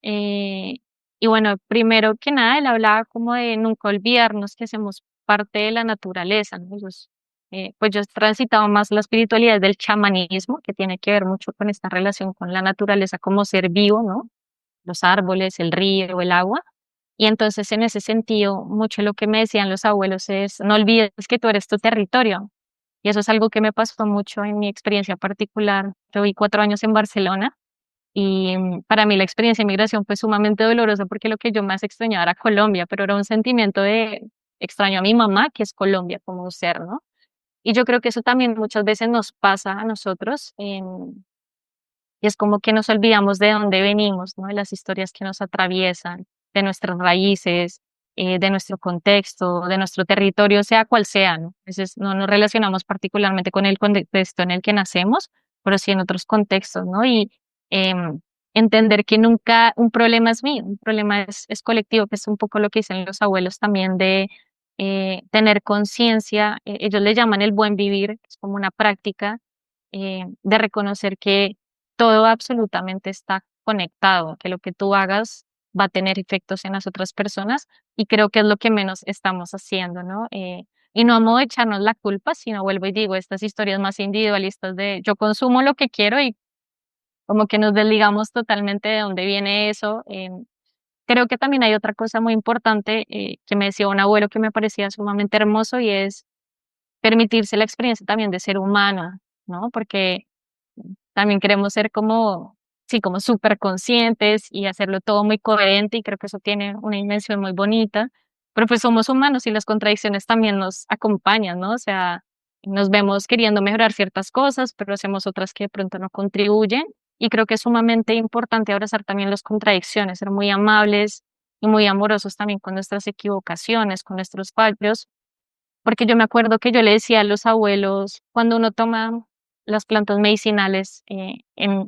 Eh, y bueno, primero que nada, él hablaba como de nunca olvidarnos que hacemos parte de la naturaleza, ¿no? Pues yo he transitado más la espiritualidad del chamanismo, que tiene que ver mucho con esta relación con la naturaleza como ser vivo, ¿no? Los árboles, el río, el agua. Y entonces, en ese sentido, mucho lo que me decían los abuelos es, no olvides que tú eres tu territorio. Y eso es algo que me pasó mucho en mi experiencia particular. Yo viví 4 años en Barcelona y para mí la experiencia de migración fue sumamente dolorosa porque lo que yo más extrañaba era Colombia, pero era un sentimiento de extraño a mi mamá, que es Colombia como un ser, ¿no? Y yo creo que eso también muchas veces nos pasa a nosotros, y es como que nos olvidamos de dónde venimos, ¿no? De las historias que nos atraviesan, de nuestras raíces, de nuestro contexto, de nuestro territorio, sea cual sea, ¿no? A veces no nos relacionamos particularmente con el contexto en el que nacemos, pero sí en otros contextos, ¿no? Y em, entender que nunca un problema es mío, un problema es colectivo, que es un poco lo que dicen los abuelos también de tener conciencia, ellos le llaman el buen vivir, es como una práctica de reconocer que todo absolutamente está conectado, que lo que tú hagas va a tener efectos en las otras personas y creo que es lo que menos estamos haciendo, ¿no? Y no a modo de echarnos la culpa, sino vuelvo y digo, estas historias más individualistas de yo consumo lo que quiero y como que nos desligamos totalmente de dónde viene eso. Creo que también hay otra cosa muy importante que me decía un abuelo que me parecía sumamente hermoso y es permitirse la experiencia también de ser humano, ¿no? Porque también queremos ser como, sí, como súper conscientes y hacerlo todo muy coherente y creo que eso tiene una dimensión muy bonita, pero pues somos humanos y las contradicciones también nos acompañan, ¿no? O sea, nos vemos queriendo mejorar ciertas cosas, pero hacemos otras que de pronto no contribuyen y creo que es sumamente importante abrazar también las contradicciones, ser muy amables y muy amorosos también con nuestras equivocaciones, con nuestros fallos porque yo me acuerdo que yo le decía a los abuelos, cuando uno toma las plantas medicinales,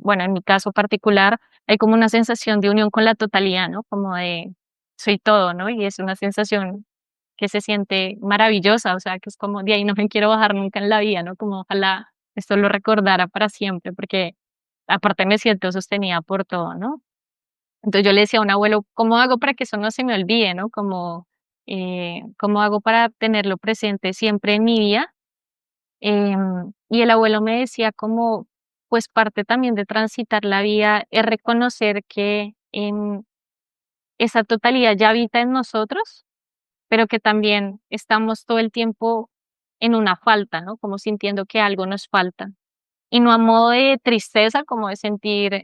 bueno, en mi caso particular, hay como una sensación de unión con la totalidad, ¿no? Como de soy todo, ¿no? Y es una sensación que se siente maravillosa, o sea, que es como de ahí no me quiero bajar nunca en la vida, ¿no? Como ojalá esto lo recordara para siempre, porque aparte me siento sostenida por todo, ¿no? Entonces yo le decía a un abuelo, ¿cómo hago para que eso no se me olvide, no? Como, ¿cómo hago para tenerlo presente siempre en mi vida? Y el abuelo me decía como, pues parte también de transitar la vida es reconocer que esa totalidad ya habita en nosotros, pero que también estamos todo el tiempo en una falta, ¿no? Como sintiendo que algo nos falta. Y no a modo de tristeza, como de sentir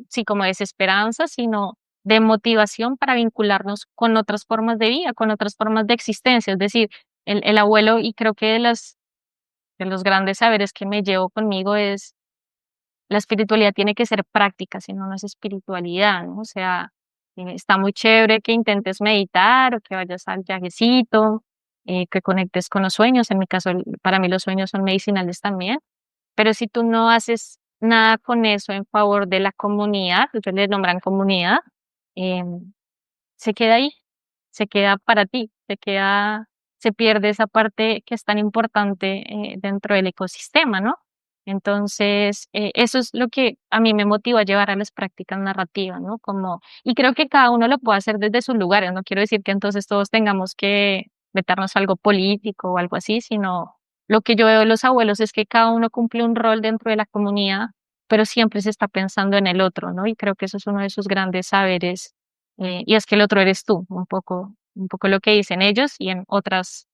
sí, como desesperanza, sino de motivación para vincularnos con otras formas de vida, con otras formas de existencia. Es decir, el abuelo, y creo que de los grandes saberes que me llevo conmigo es la espiritualidad tiene que ser práctica, si no, no es espiritualidad, ¿no? O sea, está muy chévere que intentes meditar o que vayas al viajecito, que conectes con los sueños. En mi caso, para mí los sueños son medicinales también, pero si tú no haces nada con eso en favor de la comunidad, ellos le nombran comunidad, eh, se queda ahí, se queda para ti, se pierde esa parte que es tan importante dentro del ecosistema, ¿no? Entonces, eso es lo que a mí me motiva a llevar a las prácticas narrativas, ¿no? Como, y creo que cada uno lo puede hacer desde sus lugares, no quiero decir que entonces todos tengamos que meternos a algo político o algo así, sino lo que yo veo de los abuelos es que cada uno cumple un rol dentro de la comunidad, pero siempre se está pensando en el otro, ¿no? Y creo que eso es uno de sus grandes saberes y es que el otro eres tú, un poco lo que dicen ellos y en otras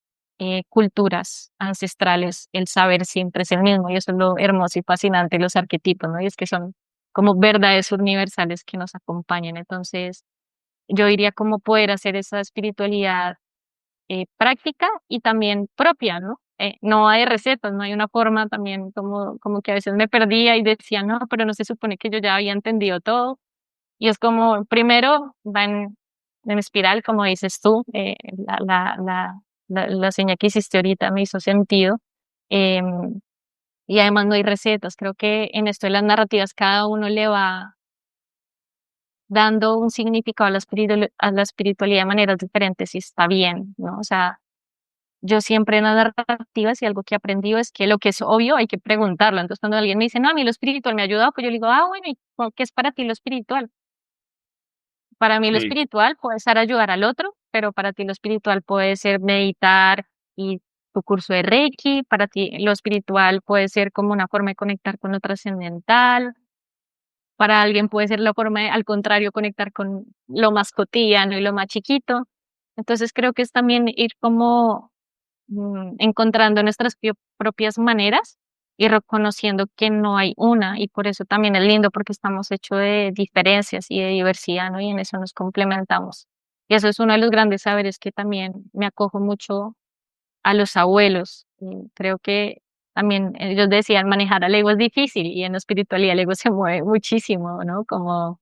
culturas ancestrales el saber siempre es el mismo y eso es lo hermoso y fascinante de los arquetipos, ¿no? Y es que son como verdades universales que nos acompañan. Entonces, yo diría cómo poder hacer esa espiritualidad práctica y también propia, ¿no? No hay recetas, no hay una forma también como que a veces me perdía y decía, no, pero no se supone que yo ya había entendido todo y es como, primero va en espiral, como dices tú, la señal que hiciste ahorita me hizo sentido. Y además no hay recetas. Creo que en esto de las narrativas cada uno le va dando un significado a a la espiritualidad de maneras diferentes y está bien, ¿no? O sea, yo siempre en las narrativas y algo que he aprendido es que lo que es obvio hay que preguntarlo. Entonces cuando alguien me dice, no, a mí lo espiritual me ha ayudado, pues yo le digo, ah, bueno, ¿y qué es para ti lo espiritual? Para mí lo Sí, espiritual puede ser ayudar al otro, pero para ti lo espiritual puede ser meditar y tu curso de Reiki, para ti lo espiritual puede ser como una forma de conectar con lo trascendental, para alguien puede ser la forma de, al contrario, conectar con lo más cotidiano y lo más chiquito. Entonces creo que es también ir como encontrando nuestras propias maneras y reconociendo que no hay una, y por eso también es lindo porque estamos hechos de diferencias y de diversidad, ¿no? Y en eso nos complementamos. Y eso es uno de los grandes saberes que también me acojo mucho a los abuelos. Y creo que también ellos decían manejar al ego es difícil y en la espiritualidad el ego se mueve muchísimo, ¿no? Como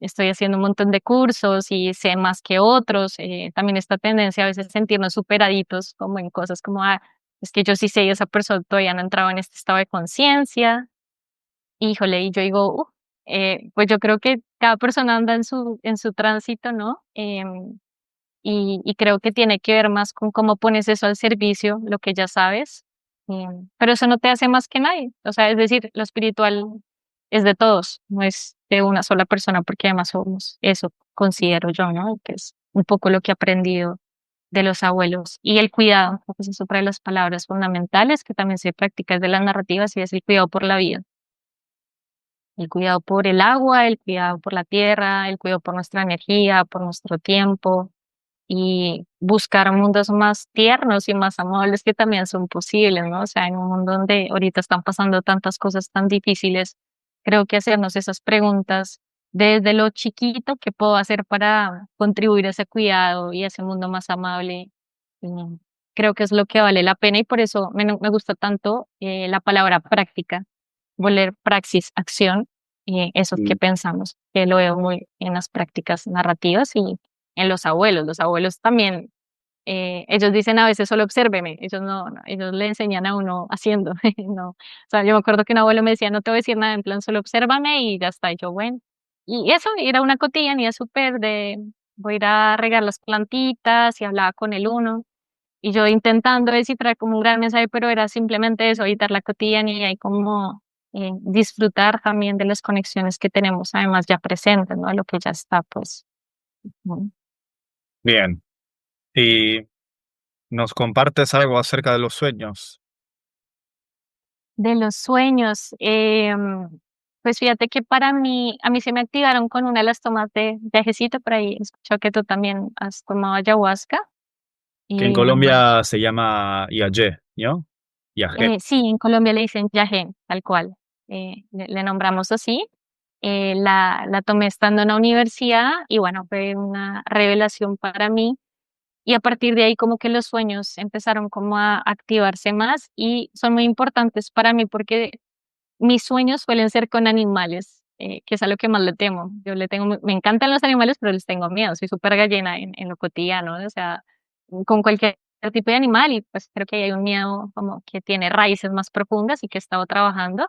estoy haciendo un montón de cursos y sé más que otros. También esta tendencia a veces sentirnos superaditos como en cosas como, ah, es que yo sí sé y esa persona todavía no ha entrado en este estado de conciencia. Híjole, y yo digo, pues yo creo que cada persona anda en su tránsito, ¿no? Y creo que tiene que ver más con cómo pones eso al servicio, lo que ya sabes. Pero eso no te hace más que nadie. O sea, es decir, lo espiritual es de todos, no es de una sola persona, porque además somos eso, considero yo, ¿no? Que es un poco lo que he aprendido de los abuelos. Y el cuidado, creo que esa es otra de las palabras fundamentales que también se practica desde las narrativas y es el cuidado por la vida. El cuidado por el agua, el cuidado por la tierra, el cuidado por nuestra energía, por nuestro tiempo y buscar mundos más tiernos y más amables que también son posibles, ¿no? O sea, en un mundo donde ahorita están pasando tantas cosas tan difíciles, creo que hacernos esas preguntas desde lo chiquito que puedo hacer para contribuir a ese cuidado y a ese mundo más amable, mm, creo que es lo que vale la pena y por eso me gusta tanto la palabra práctica, volver praxis, acción, eso que Mm. pensamos, que lo veo muy en las prácticas narrativas y en los abuelos también, ellos dicen a veces solo obsérveme, ellos ellos le enseñan a uno haciendo, no, o sea, yo me acuerdo que un abuelo me decía, no te voy a decir nada, en plan solo obsérvame y ya está, y yo, bueno, y eso era una cotidianidad súper de, voy a ir a regar las plantitas y hablaba con el uno, y yo intentando descifrar como un gran mensaje, pero era simplemente eso, evitar la cotidianidad y como disfrutar también de las conexiones que tenemos, además ya presentes, ¿no? Lo que ya está, pues. Ujú. Bien. ¿Y nos compartes algo acerca de los sueños? De los sueños, pues fíjate que para mí, a mí se me activaron con una de las tomas de viajecito, por ahí escucho que tú también has tomado ayahuasca. Que en Y Colombia se llama Yagé, ¿no? Yagé. sí, en Colombia le dicen yagé, tal cual, le nombramos así. La tomé estando en la universidad y bueno, fue una revelación para mí. Y a partir de ahí como que los sueños empezaron como a activarse más y son muy importantes para mí porque mis sueños suelen ser con animales, que es a lo que más le temo. Yo le tengo, me encantan los animales, pero les tengo miedo. Soy súper gallina en lo cotidiano, ¿no? O sea, con cualquier tipo de animal y pues creo que hay un miedo como que tiene raíces más profundas y que he estado trabajando.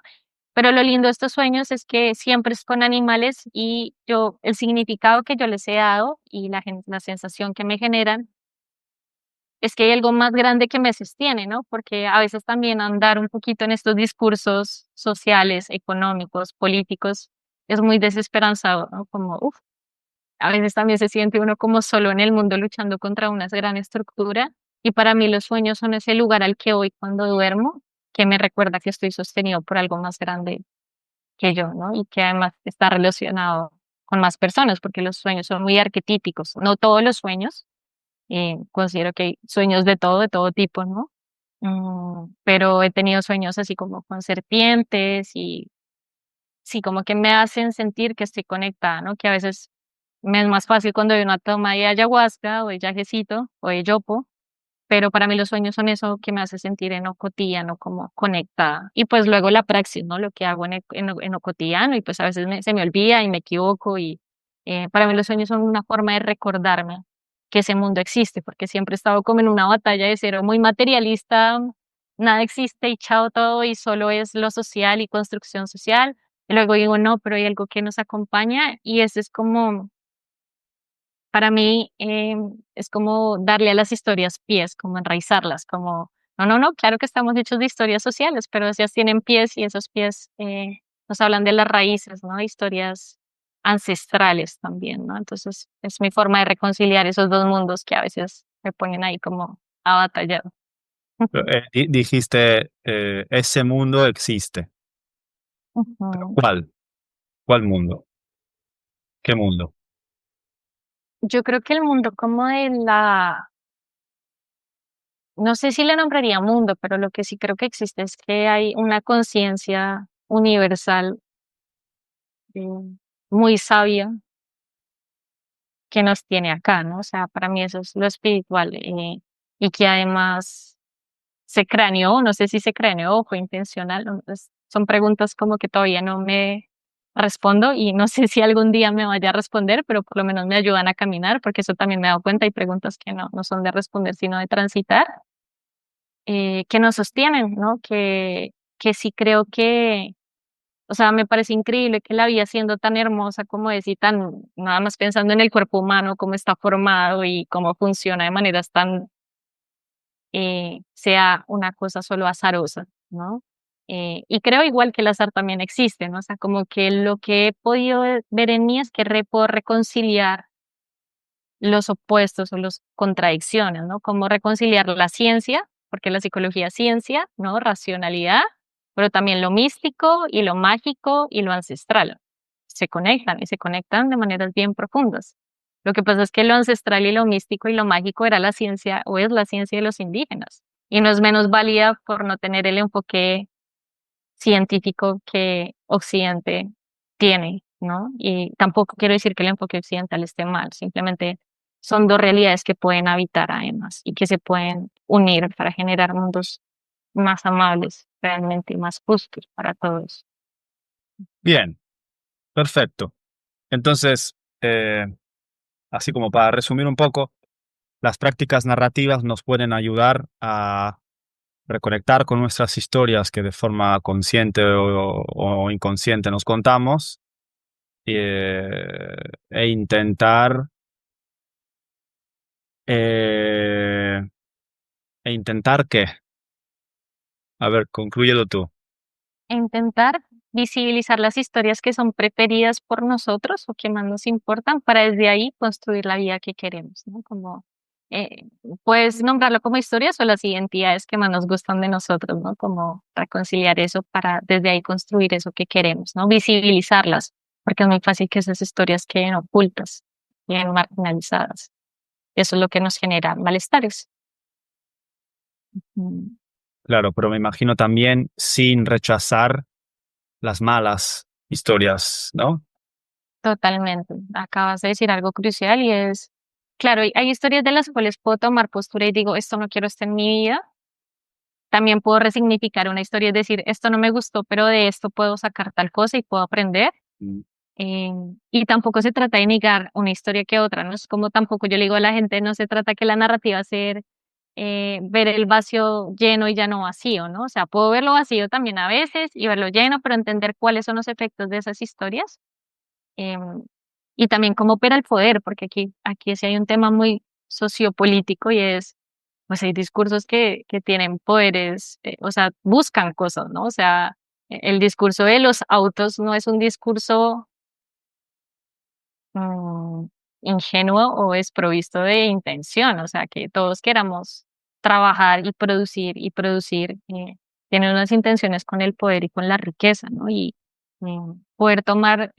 Pero lo lindo de estos sueños es que siempre es con animales y yo, el significado que yo les he dado y la sensación que me generan es que hay algo más grande que me sostiene, ¿no? Porque a veces también andar un poquito en estos discursos sociales, económicos, políticos, es muy desesperanzador, ¿no? Como, uff, a veces también se siente uno como solo en el mundo luchando contra una gran estructura. Y para mí los sueños son ese lugar al que voy cuando duermo, que me recuerda que estoy sostenido por algo más grande que yo, ¿no? Y que además está relacionado con más personas, porque los sueños son muy arquetípicos, no todos los sueños, considero que hay sueños de todo tipo, ¿no? Pero he tenido sueños así como con serpientes y sí, como que me hacen sentir que estoy conectada, ¿no? Que a veces me es más fácil cuando hay una toma de ayahuasca o de yagecito o de yopo, pero para mí los sueños son eso que me hace sentir en lo cotidiano como conectada. Y pues luego la praxis, ¿no? Lo que hago en lo cotidiano y pues a veces se me olvida y me equivoco y para mí los sueños son una forma de recordarme que ese mundo existe, porque siempre he estado como en una batalla de ser muy materialista, nada existe y chao todo y solo es lo social y construcción social. Y luego digo, no, pero hay algo que nos acompaña y ese es como para mí, es como darle a las historias pies, como enraizarlas, como, no, claro que estamos hechos de historias sociales, pero esas tienen pies y esos pies nos hablan de las raíces, ¿no? Historias ancestrales también, ¿no? Entonces, es mi forma de reconciliar esos dos mundos que a veces me ponen ahí como a batallar. Dijiste, ese mundo existe. ¿Pero Ujú. cuál? ¿Cuál mundo? ¿Qué mundo? Yo creo que el mundo como de no sé si le nombraría mundo, pero lo que sí creo que existe es que hay una conciencia universal muy sabia que nos tiene acá, ¿no? O sea, para mí eso es lo espiritual y que además se craneó, no sé si se craneó o fue intencional, son preguntas como que todavía no me respondo y no sé si algún día me vaya a responder, pero por lo menos me ayudan a caminar, porque eso también me he dado cuenta, hay preguntas que no son de responder, sino de transitar que nos sostienen, ¿no? Que sí creo que, o sea, me parece increíble que la vida siendo tan hermosa como es y tan, nada más pensando en el cuerpo humano, cómo está formado y cómo funciona de maneras tan, sea una cosa solo azarosa, ¿no? Y creo igual que el azar también existe, ¿no? O sea, como que lo que he podido ver en mí es que puedo reconciliar los opuestos o las contradicciones, ¿no? Cómo reconciliar la ciencia, porque la psicología es ciencia, ¿no? Racionalidad, pero también lo místico y lo mágico y lo ancestral. Se conectan y se conectan de maneras bien profundas. Lo que pasa es que lo ancestral y lo místico y lo mágico era la ciencia o es la ciencia de los indígenas y no es menos válida por no tener el enfoque científico que Occidente tiene, ¿no? Y tampoco quiero decir que el enfoque occidental esté mal, simplemente son dos realidades que pueden habitar además y que se pueden unir para generar mundos más amables, realmente más justos para todos. Bien, perfecto. Entonces, así como para resumir un poco, las prácticas narrativas nos pueden ayudar a reconectar con nuestras historias que de forma consciente o inconsciente nos contamos, e intentar eh, ¿qué? A ver, conclúyelo tú. E intentar visibilizar las historias que son preferidas por nosotros o que más nos importan para desde ahí construir la vida que queremos, ¿no? Como eh, puedes nombrarlo como historias o las identidades que más nos gustan de nosotros, ¿no? Como reconciliar eso para desde ahí construir eso que queremos, ¿no? Visibilizarlas, porque es muy fácil que esas historias queden ocultas, queden marginalizadas. Eso es lo que nos genera malestares. Mm. Claro, pero me imagino también sin rechazar las malas historias, ¿no? Totalmente. Acabas de decir algo crucial y es, claro, hay historias de las cuales puedo tomar postura y digo, esto no quiero estar en mi vida. También puedo resignificar una historia, es decir, esto no me gustó, pero de esto puedo sacar tal cosa y puedo aprender. Mm. Eh, y tampoco se trata de negar una historia que otra, ¿no? Es como tampoco yo le digo a la gente, no se trata que la narrativa sea ver el vacío lleno y ya no vacío, ¿no? O sea, puedo verlo vacío también a veces y verlo lleno, pero entender cuáles son los efectos de esas historias. em, y también cómo opera el poder, porque aquí sí hay un tema muy sociopolítico y es, pues hay discursos que tienen poderes, o sea, buscan cosas, ¿no? O sea, el discurso de los autos no es un discurso mm, ingenuo o desprovisto de intención, o sea, que todos queramos trabajar y producir, tienen unas intenciones con el poder y con la riqueza, ¿no? Y poder tomar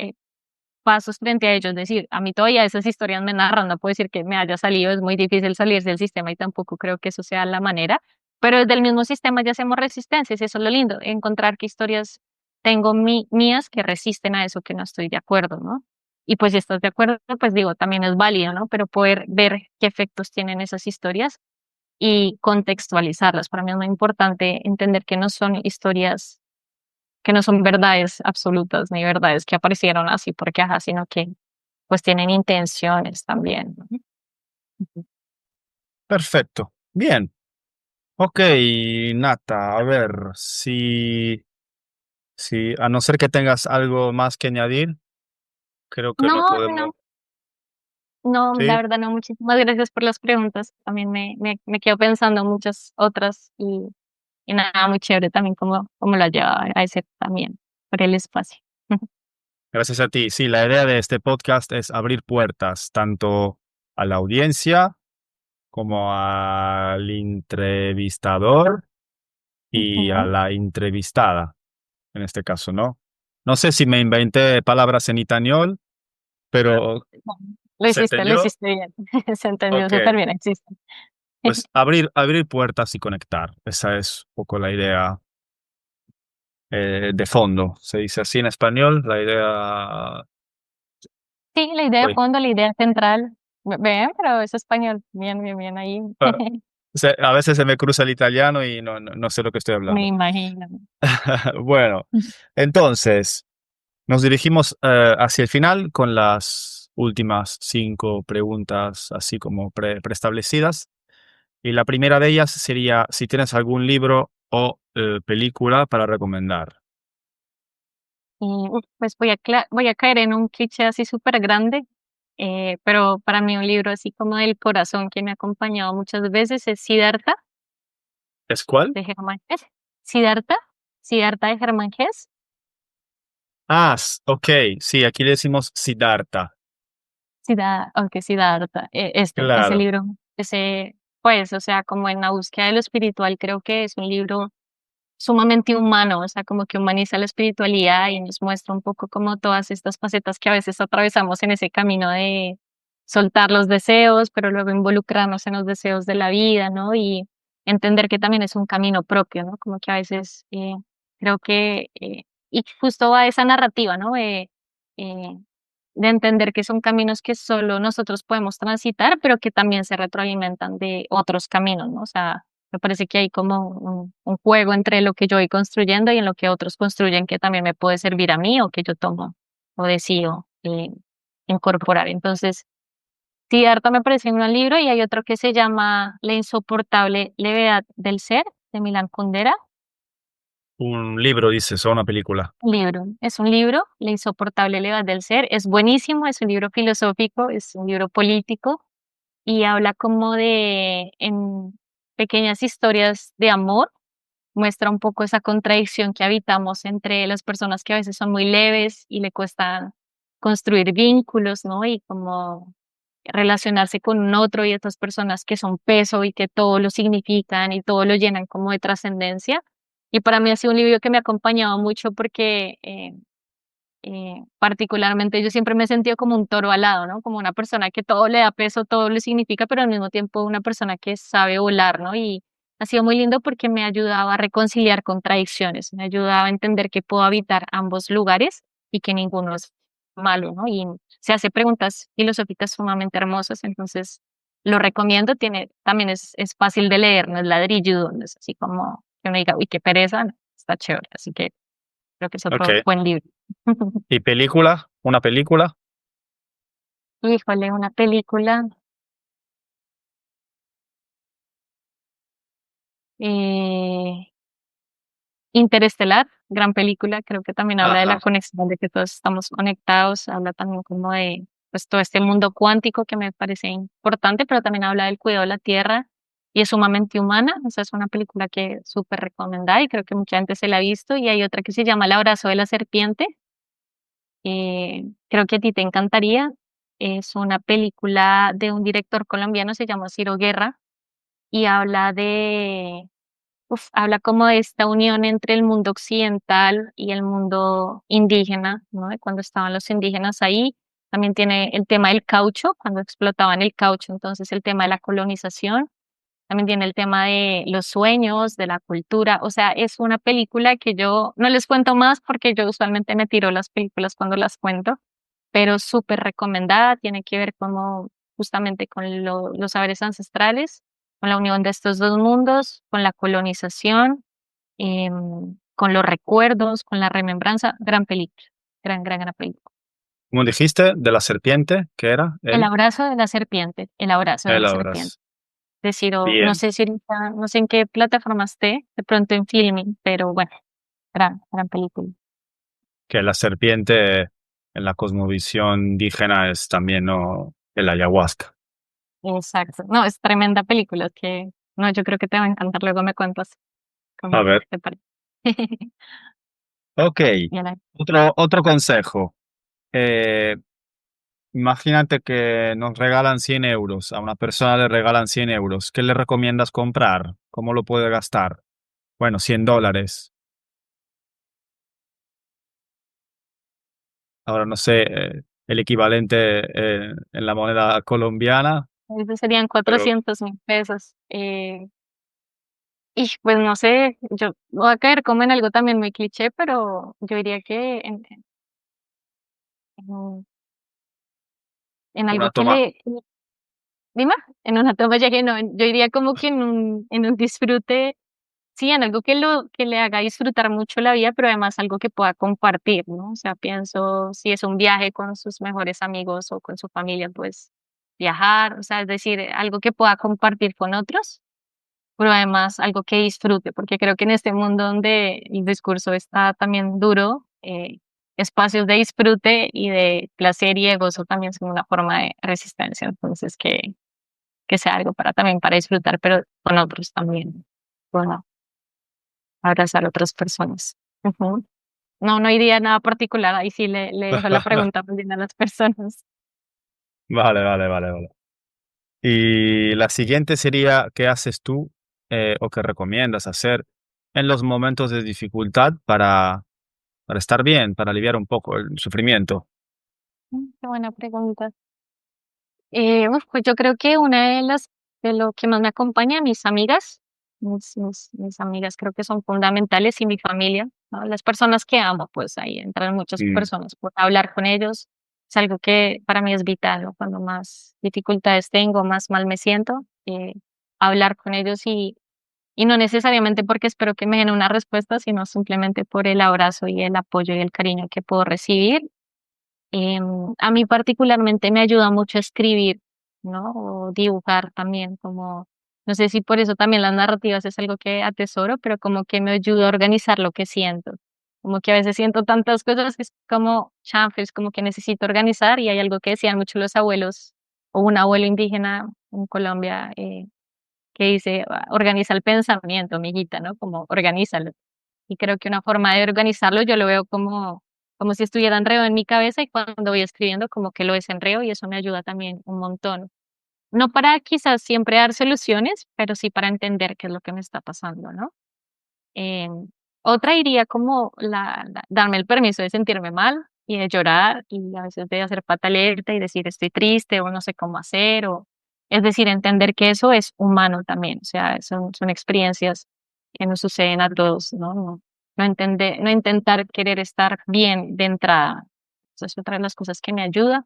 pasos frente a ellos, es decir, a mí todavía esas historias me narran, no puedo decir que me haya salido, es muy difícil salirse del sistema y tampoco creo que eso sea la manera, pero desde el mismo sistema ya hacemos resistencias y eso es lo lindo, encontrar qué historias tengo mías que resisten a eso que no estoy de acuerdo, ¿no? Y pues si estás de acuerdo, pues digo, también es válido, ¿no? Pero poder ver qué efectos tienen esas historias y contextualizarlas. Para mí es muy importante entender que no son historias, que no son verdades absolutas ni verdades que aparecieron así porque ajá, sino que pues tienen intenciones también, ¿no? Ujú. Perfecto. Bien. Ok, Nata, a ver, si a no ser que tengas algo más que añadir, creo que no No, podemos. no, no, la ¿Sí? verdad no, muchísimas gracias por las preguntas. También me quedo pensando muchas otras y nada, muy chévere también como la lleva a ese también por el espacio. Gracias a ti. Sí, la idea de este podcast es abrir puertas tanto a la audiencia como al entrevistador y a Ujú. la entrevistada, en este caso, ¿no? No sé si me inventé palabras en español, pero ¿se Lo entendió? hiciste bien, se entendió Ok, súper bien, existe. pues abrir puertas y conectar. Esa es un poco la idea de fondo. Se dice así en español, la idea... Sí, la idea de Uy, fondo, la idea central, bien, pero es español, bien, bien, bien ahí, ah, a veces se me cruza el italiano y no sé lo que estoy me hablando. imagino. Bueno, entonces nos dirigimos hacia el final con las últimas 5 preguntas, así como preestablecidas. Y la primera de ellas sería si tienes algún libro o película para recomendar. Y pues voy a caer en un cliché así súper grande, pero para mí un libro así como del corazón que me ha acompañado muchas veces es Siddhartha ¿Es cuál? de Germán Hesse. Siddhartha, Siddhartha de Germán Hesse. Ah, ok, sí, aquí le decimos Siddhartha. Aunque Siddhartha, ese Claro. libro, pues, o sea, como en la búsqueda de lo espiritual, creo que es un libro sumamente humano, o sea, como que humaniza la espiritualidad y nos muestra un poco como todas estas facetas que a veces atravesamos en ese camino de soltar los deseos, pero luego involucrarnos en los deseos de la vida, ¿no? Y entender que también es un camino propio, ¿no? Como que a veces creo que, y justo va esa narrativa, ¿no? Eh, de entender que son caminos que solo nosotros podemos transitar, pero que también se retroalimentan de otros caminos, ¿no? O sea, me parece que hay como un juego entre lo que yo voy construyendo y en lo que otros construyen que también me puede servir a mí o que yo tomo o decido incorporar. Entonces, sí, harto me parece un gran libro y hay otro que se llama La insoportable levedad del ser, de Milan Kundera. Un libro, dices, o una película. Es un libro, La insoportable levedad del ser. Es buenísimo, es un libro filosófico, es un libro político y habla como en pequeñas historias de amor, muestra un poco esa contradicción que habitamos entre las personas que a veces son muy leves y le cuesta construir vínculos, ¿no? Y como relacionarse con un otro y otras personas que son peso y que todo lo significan y todo lo llenan como de trascendencia. Y para mí ha sido un libro que me ha acompañado mucho porque particularmente yo siempre me he sentido como un toro alado, ¿no? Como una persona que todo le da peso, todo le significa, pero al mismo tiempo una persona que sabe volar, ¿no? Y ha sido muy lindo porque me ha ayudado a reconciliar contradicciones, me ha ayudado a entender que puedo habitar ambos lugares y que ninguno es malo, ¿no? Y se hace preguntas filosóficas sumamente hermosas, entonces lo recomiendo, también es fácil de leer, no es ladrilludo, no es así como que uno diga, uy, qué pereza, no, está chévere, así que creo que es otro Ok. buen libro. ¿Y película? ¿Una película? Híjole, una película. eh, Interestelar, gran película, creo que también habla de la Ajá. conexión, de que todos estamos conectados, habla también como de pues todo este mundo cuántico que me parece importante, pero también habla del cuidado de la tierra y es sumamente humana, o sea, es una película que es súper recomendada y creo que mucha gente se la ha visto y hay otra que se llama El abrazo de la serpiente, creo que a ti te encantaría, es una película de un director colombiano, se llama Ciro Guerra y habla como de esta unión entre el mundo occidental y el mundo indígena, ¿no? De cuando estaban los indígenas ahí. También tiene el tema del caucho, cuando explotaban el caucho, entonces el tema de la colonización. También tiene el tema de los sueños, de la cultura. O sea, es una película que yo no les cuento más porque yo usualmente me tiro las películas cuando las cuento, pero súper recomendada. Tiene que ver como justamente con los saberes ancestrales, con la unión de estos dos mundos, con la colonización, con los recuerdos, con la remembranza. Gran película, gran película. ¿Cómo dijiste? ¿De la serpiente? ¿Qué era? El Él. abrazo de la serpiente, el abrazo de El la serpiente. abrazo. Decir, no Bien. sé si ahorita, no sé en qué plataforma esté, de pronto en Filming, pero bueno, gran película. Que la serpiente en la cosmovisión indígena es también, ¿no?, el ayahuasca. Exacto. No, es tremenda película que, no, yo creo que te va a encantar. Luego me cuentas A cómo ver. te parece. Ok. Ya la- Otro consejo. Eh, Imagínate que nos regalan 100 euros. A una persona le regalan 100 euros. ¿Qué le recomiendas comprar? ¿Cómo lo puede gastar? Bueno, $100. Ahora no sé el equivalente en la moneda colombiana, Eso serían pero 400.000 pesos. Y pues no sé, yo voy a caer como en algo también muy cliché, pero yo diría que en, en una algo que toma, dime, en una toma ya que no, yo diría como que en un disfrute. Sí, en algo que le haga disfrutar mucho la vida, pero además algo que pueda compartir, ¿no? O sea, pienso si es un viaje con sus mejores amigos o con su familia, pues viajar, o sea, es decir, algo que pueda compartir con otros, pero además algo que disfrute, porque creo que en este mundo donde el discurso está también duro, espacios de disfrute y de placer y de gozo también son una forma de resistencia, entonces que sea algo para también para disfrutar, pero con otros también. Bueno, abrazar a otras personas. Ujú. No, no iría a nada particular, ahí sí le dejo la pregunta más bien a las personas. Vale, vale, vale, vale. Y la siguiente sería, ¿qué haces tú o qué recomiendas hacer en los momentos de dificultad para estar bien, para aliviar un poco el sufrimiento? Qué buena pregunta. Pues yo creo que una de las de lo que más me acompaña, mis amigas, mis amigas creo que son fundamentales y mi familia, ¿no? Las personas que amo, pues ahí entran muchas Mm. personas, por hablar con ellos es algo que para mí es vital, ¿no? Cuando más dificultades tengo, más mal me siento, hablar con ellos y no necesariamente porque espero que me den una respuesta, sino simplemente por el abrazo y el apoyo y el cariño que puedo recibir. A mí particularmente me ayuda mucho escribir, ¿no? O dibujar también, como, no sé si por eso también las narrativas es algo que atesoro, pero como que me ayuda a organizar lo que siento. Como que a veces siento tantas cosas que es como chanfles, como que necesito organizar y hay algo que decían mucho los abuelos o un abuelo indígena en Colombia que dice, organiza el pensamiento, amiguita, ¿no? Como organízalo. Y creo que una forma de organizarlo yo lo veo como si estuviera enredado en mi cabeza y cuando voy escribiendo como que lo desenreo y eso me ayuda también un montón. No para quizás siempre dar soluciones, pero sí para entender qué es lo que me está pasando, ¿no? Em, Otra iría como darme el permiso de sentirme mal y de llorar y a veces de hacer pataleta y decir estoy triste o no sé cómo hacer o es decir, entender que eso es humano también, o sea, son experiencias que nos suceden a todos, ¿no? No entender, no intentar querer estar bien de entrada. Esa es otra de las cosas que me ayuda.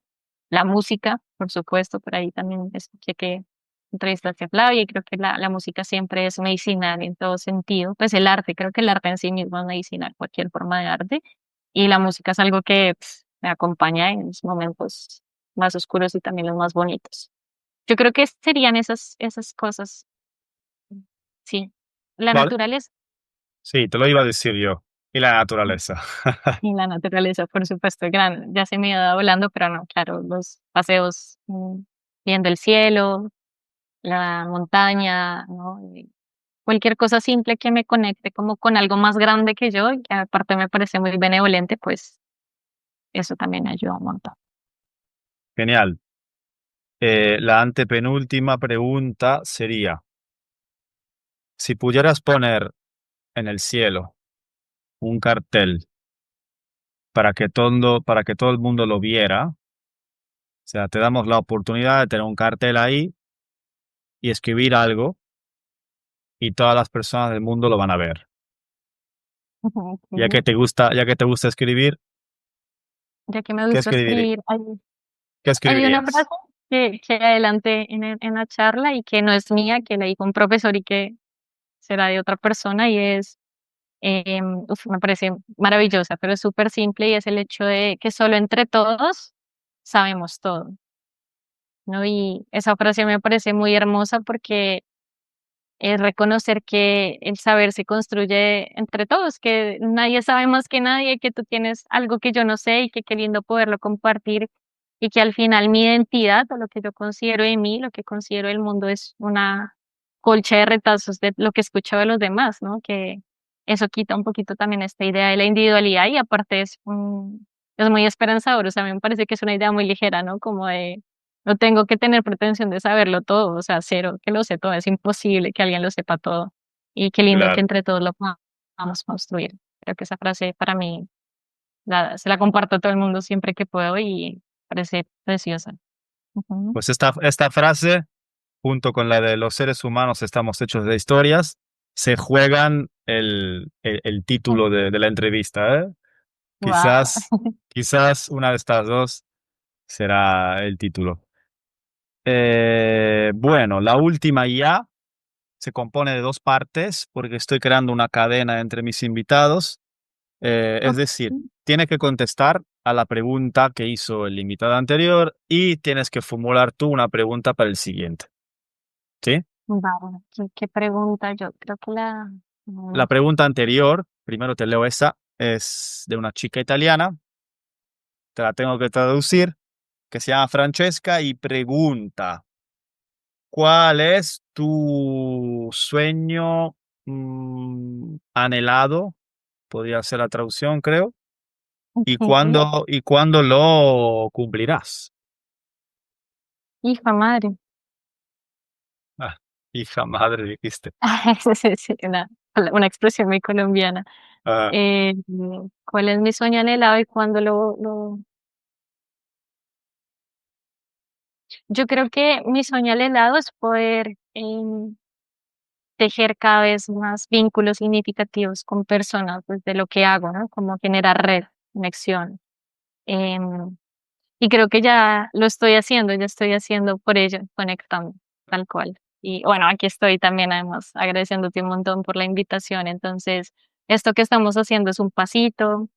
La música, por supuesto, por ahí también escuché que entrevistaste a Flavia y creo que la música siempre es medicinal en todo sentido. Pues el arte, creo que el arte en sí mismo es medicinal, cualquier forma de arte. Y la música es algo que me acompaña en los momentos más oscuros y también los más bonitos. Yo creo que serían esas cosas. Sí, la Vale, naturaleza sí, te lo iba a decir yo. Y la naturaleza. y la naturaleza, por supuesto, gran, ya se me iba volando, pero no, claro, los paseos viendo el cielo, la montaña, ¿no? Y cualquier cosa simple que me conecte como con algo más grande que yo, y que aparte me parece muy benevolente, pues eso también me ayuda un montón. Genial. La antepenúltima pregunta sería, si pudieras poner en el cielo un cartel para que todo el mundo lo viera, o sea, te damos la oportunidad de tener un cartel ahí y escribir algo y todas las personas del mundo lo van a ver. Ok. Ya que te gusta escribir, Ya que me ¿qué gusta escribir, escribir, qué hay una frase escribirías? que adelanté en la charla y que no es mía, que la dijo un profesor y que será de otra persona y es, me parece maravillosa, pero es súper simple y es el hecho de que solo entre todos sabemos todo, ¿no? Y esa frase me parece muy hermosa porque es reconocer que el saber se construye entre todos, que nadie sabe más que nadie, que tú tienes algo que yo no sé y que qué lindo poderlo compartir y que al final mi identidad o lo que yo considero de mí, lo que considero del mundo es una colcha de retazos de lo que escucho de los demás, ¿no? Que eso quita un poquito también esta idea de la individualidad y aparte es muy esperanzador, o sea, a mí me parece que es una idea muy ligera, ¿no? Como de no tengo que tener pretensión de saberlo todo, o sea, cero, que lo sé todo, es imposible que alguien lo sepa todo. Y qué lindo que Claro. entre todos lo podamos construir. Creo que esa frase para mí se la comparto a todo el mundo siempre que puedo y parece preciosa. Ujú. Pues esta frase, junto con la de los seres humanos estamos hechos de historias, se juegan el título de la entrevista, ¿eh? Wow. Quizás una de estas dos será el título. Bueno, la última ya se compone de dos partes porque estoy creando una cadena entre mis invitados. Es decir, tienes que contestar a la pregunta que hizo el invitado anterior y tienes que formular tú una pregunta para el siguiente. ¿Sí? Vale, ¿qué pregunta? Yo creo que La pregunta anterior, primero te leo esa, es de una chica italiana, te la tengo que traducir, que se llama Francesca y pregunta, ¿cuál es tu sueño anhelado? Podría ser la traducción, creo. ok. Y cuándo lo cumplirás? Hija madre. Ah, hija madre, dijiste. Sí, sí, una expresión muy colombiana. Ah, Eh, ¿Cuál es mi sueño anhelado y cuándo Yo creo que mi sueño anhelado es poder tejer cada vez más vínculos significativos con personas, pues, de lo que hago, ¿no? Como generar red, conexión. Em, y creo que ya estoy haciendo por ello, conectando, tal cual. Y bueno, aquí estoy también, además, agradeciéndote un montón por la invitación. Entonces, esto que estamos haciendo es un pasito.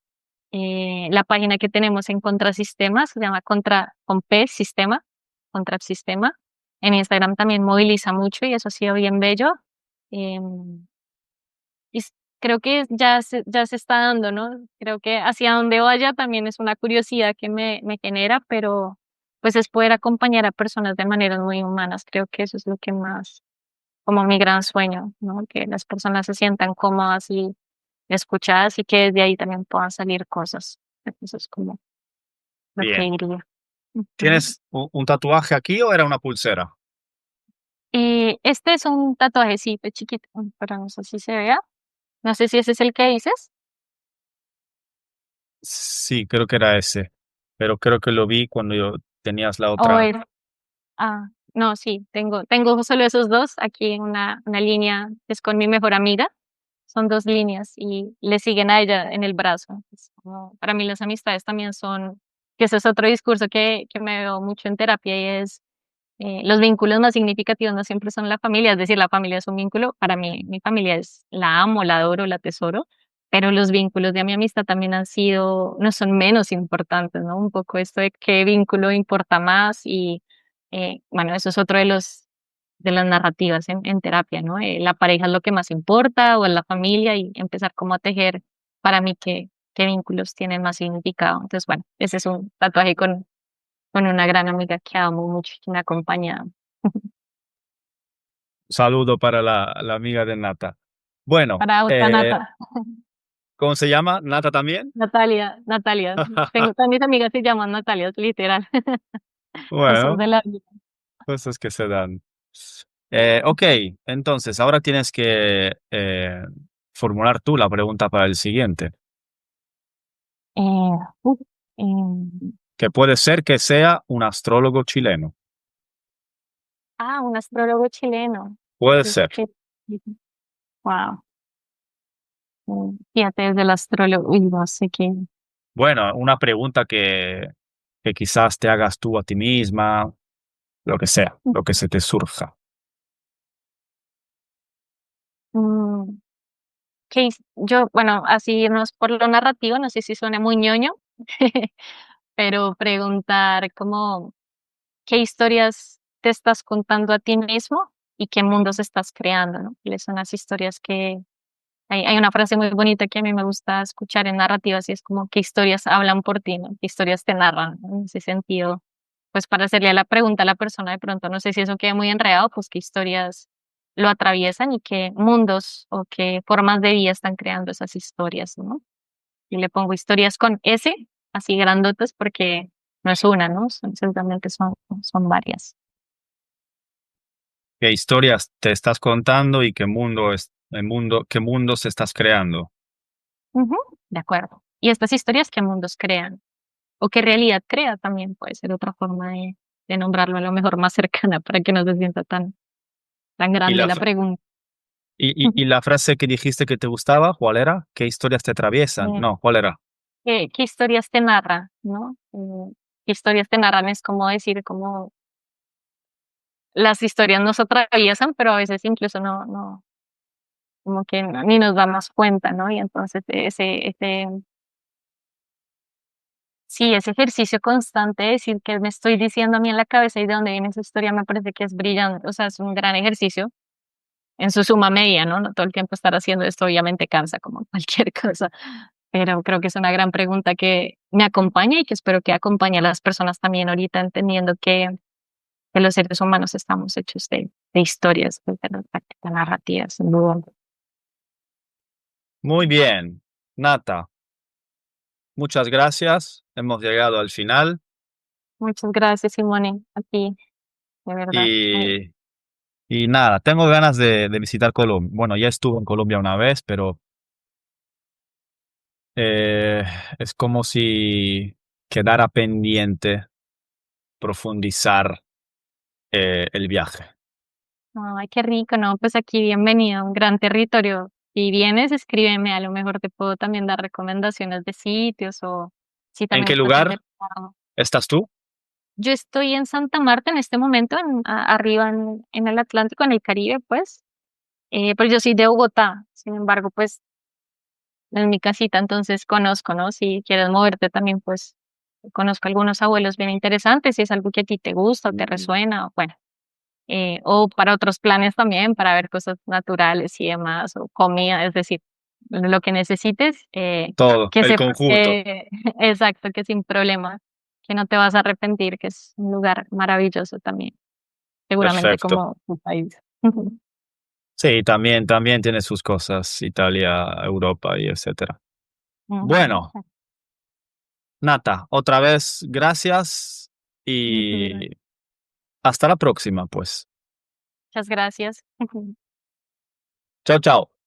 La página que tenemos en Contrasistemas se llama con P, Sistema, Contrasistema. En Instagram también moviliza mucho y eso ha sido bien bello. Em, y creo que ya se está dando, ¿no? Creo que hacia donde vaya también es una curiosidad que me genera, pero pues es poder acompañar a personas de maneras muy humanas. Creo que eso es lo que más, como mi gran sueño, ¿no? Que las personas se sientan cómodas y escuchadas y que desde ahí también puedan salir cosas. Eso es como lo que bien. diría. Ujú. ¿Tienes un tatuaje aquí o era una pulsera? Este es un tatuaje, sí, pues chiquito, pero no sé si se vea. No sé si ese es el que dices. Sí, creo que era ese, pero creo que lo vi cuando yo tenías la O otra. es, no, sí, tengo solo esos dos. Aquí una línea es con mi mejor amiga. Son dos líneas y le siguen a ella en el brazo. Es como, para mí las amistades también son, que ese es otro discurso que me veo mucho en terapia y es los vínculos más significativos no siempre son la familia, es decir, la familia es un vínculo, para mí mi familia es, la amo, la adoro, la tesoro, pero los vínculos de mi amistad también han sido, no son menos importantes, ¿no? Un poco esto de qué vínculo importa más y bueno, eso es otro de las narrativas en terapia, ¿no? La pareja es lo que más importa o es la familia y empezar como a tejer para mí qué vínculos tienen más significado. Entonces, bueno, ese es un tatuaje con una gran amiga que amo mucho y que me acompaña. Saludo para la amiga de Nata. Bueno, Para otra Nata, ¿cómo se llama? ¿Nata también? Natalia. Tengo, todas mis amigas se llaman Natalia, literal. Cosas Bueno, de la vida. cosas que se dan. Ok, entonces ahora tienes que formular tú la pregunta para el siguiente, Eh, uh, em, que puede ser que sea un astrólogo chileno. un astrólogo chileno. Puede Pues, ser. wow. Fíjate, desde el astrólogo, uy, no sé qué. Bueno, una pregunta que quizás te hagas tú a ti misma, lo que sea, lo que se te surja. Mm, yo, bueno, así irnos por lo narrativo, no sé si suena muy ñoño, pero preguntar como qué historias te estás contando a ti mismo y qué mundos estás creando, ¿no? ¿Cuáles son las historias que... hay una frase muy bonita que a mí me gusta escuchar en narrativas y es como qué historias hablan por ti, ¿no? ¿Qué historias te narran, ¿no? En ese sentido, pues para hacerle la pregunta a la persona de pronto, no sé si eso queda muy enredado, pues qué historias lo atraviesan y qué mundos o qué formas de vida están creando esas historias, ¿no? Y le pongo historias con S, así grandotas, porque no es una, ¿no? Seguramente son varias. ¿Qué historias te estás contando y qué mundo es el mundo, qué mundos estás creando? Ujú, de acuerdo. Y estas historias, ¿qué mundos crean? O qué realidad crea también puede ser otra forma de nombrarlo, a lo mejor más cercana para que no se sienta tan Y grande la, la fra- pregunta. y la frase que dijiste que te gustaba, ¿cuál era? ¿Qué historias te atraviesan? Eh, No, ¿cuál era? ¿Qué historias te narran, no? ¿Qué historias te narran? Es como decir, como las historias nos atraviesan, pero a veces incluso como que ni nos damos cuenta, ¿no? Y entonces sí, ese ejercicio constante de decir que me estoy diciendo a mí en la cabeza y de dónde viene esa historia me parece que es brillante, o sea, es un gran ejercicio en su suma medida, ¿no? No todo el tiempo estar haciendo esto obviamente cansa como cualquier cosa, pero creo que es una gran pregunta que me acompaña y que espero que acompañe a las personas también ahorita entendiendo que los seres humanos estamos hechos de historias, de narrativas, sin duda. Muy bien, Nata, muchas gracias. Hemos llegado al final. Muchas gracias, Simone, a ti. de verdad. Y, y nada, tengo ganas de visitar Colombia. Bueno, ya estuve en Colombia una vez, pero eh, es como si quedara pendiente profundizar el viaje. Ay, qué rico, ¿no? Pues aquí bienvenido a un gran territorio. Si vienes, escríbeme, a lo mejor te puedo también dar recomendaciones de sitios o si ¿En también qué estás lugar interesado. estás tú? Yo estoy en Santa Marta en este momento, arriba en el Atlántico, en el Caribe, pues, pero yo soy de Bogotá, sin embargo, pues, en mi casita, entonces conozco, ¿no? Si quieres moverte también, pues, conozco algunos abuelos bien interesantes, si es algo que a ti te gusta o te Mm, resuena, bueno. O para otros planes también, para ver cosas naturales y demás, o comida, es decir, lo que necesites, todo, que el sepas conjunto. que, exacto, que sin problema, que no te vas a arrepentir, que es un lugar maravilloso también, seguramente Perfecto. como tu país. Sí, también tiene sus cosas, Italia, Europa y etcétera. Ujú, Bueno, Nata, otra vez gracias muchas y gracias. hasta la próxima, pues. Muchas gracias. Chao, chao.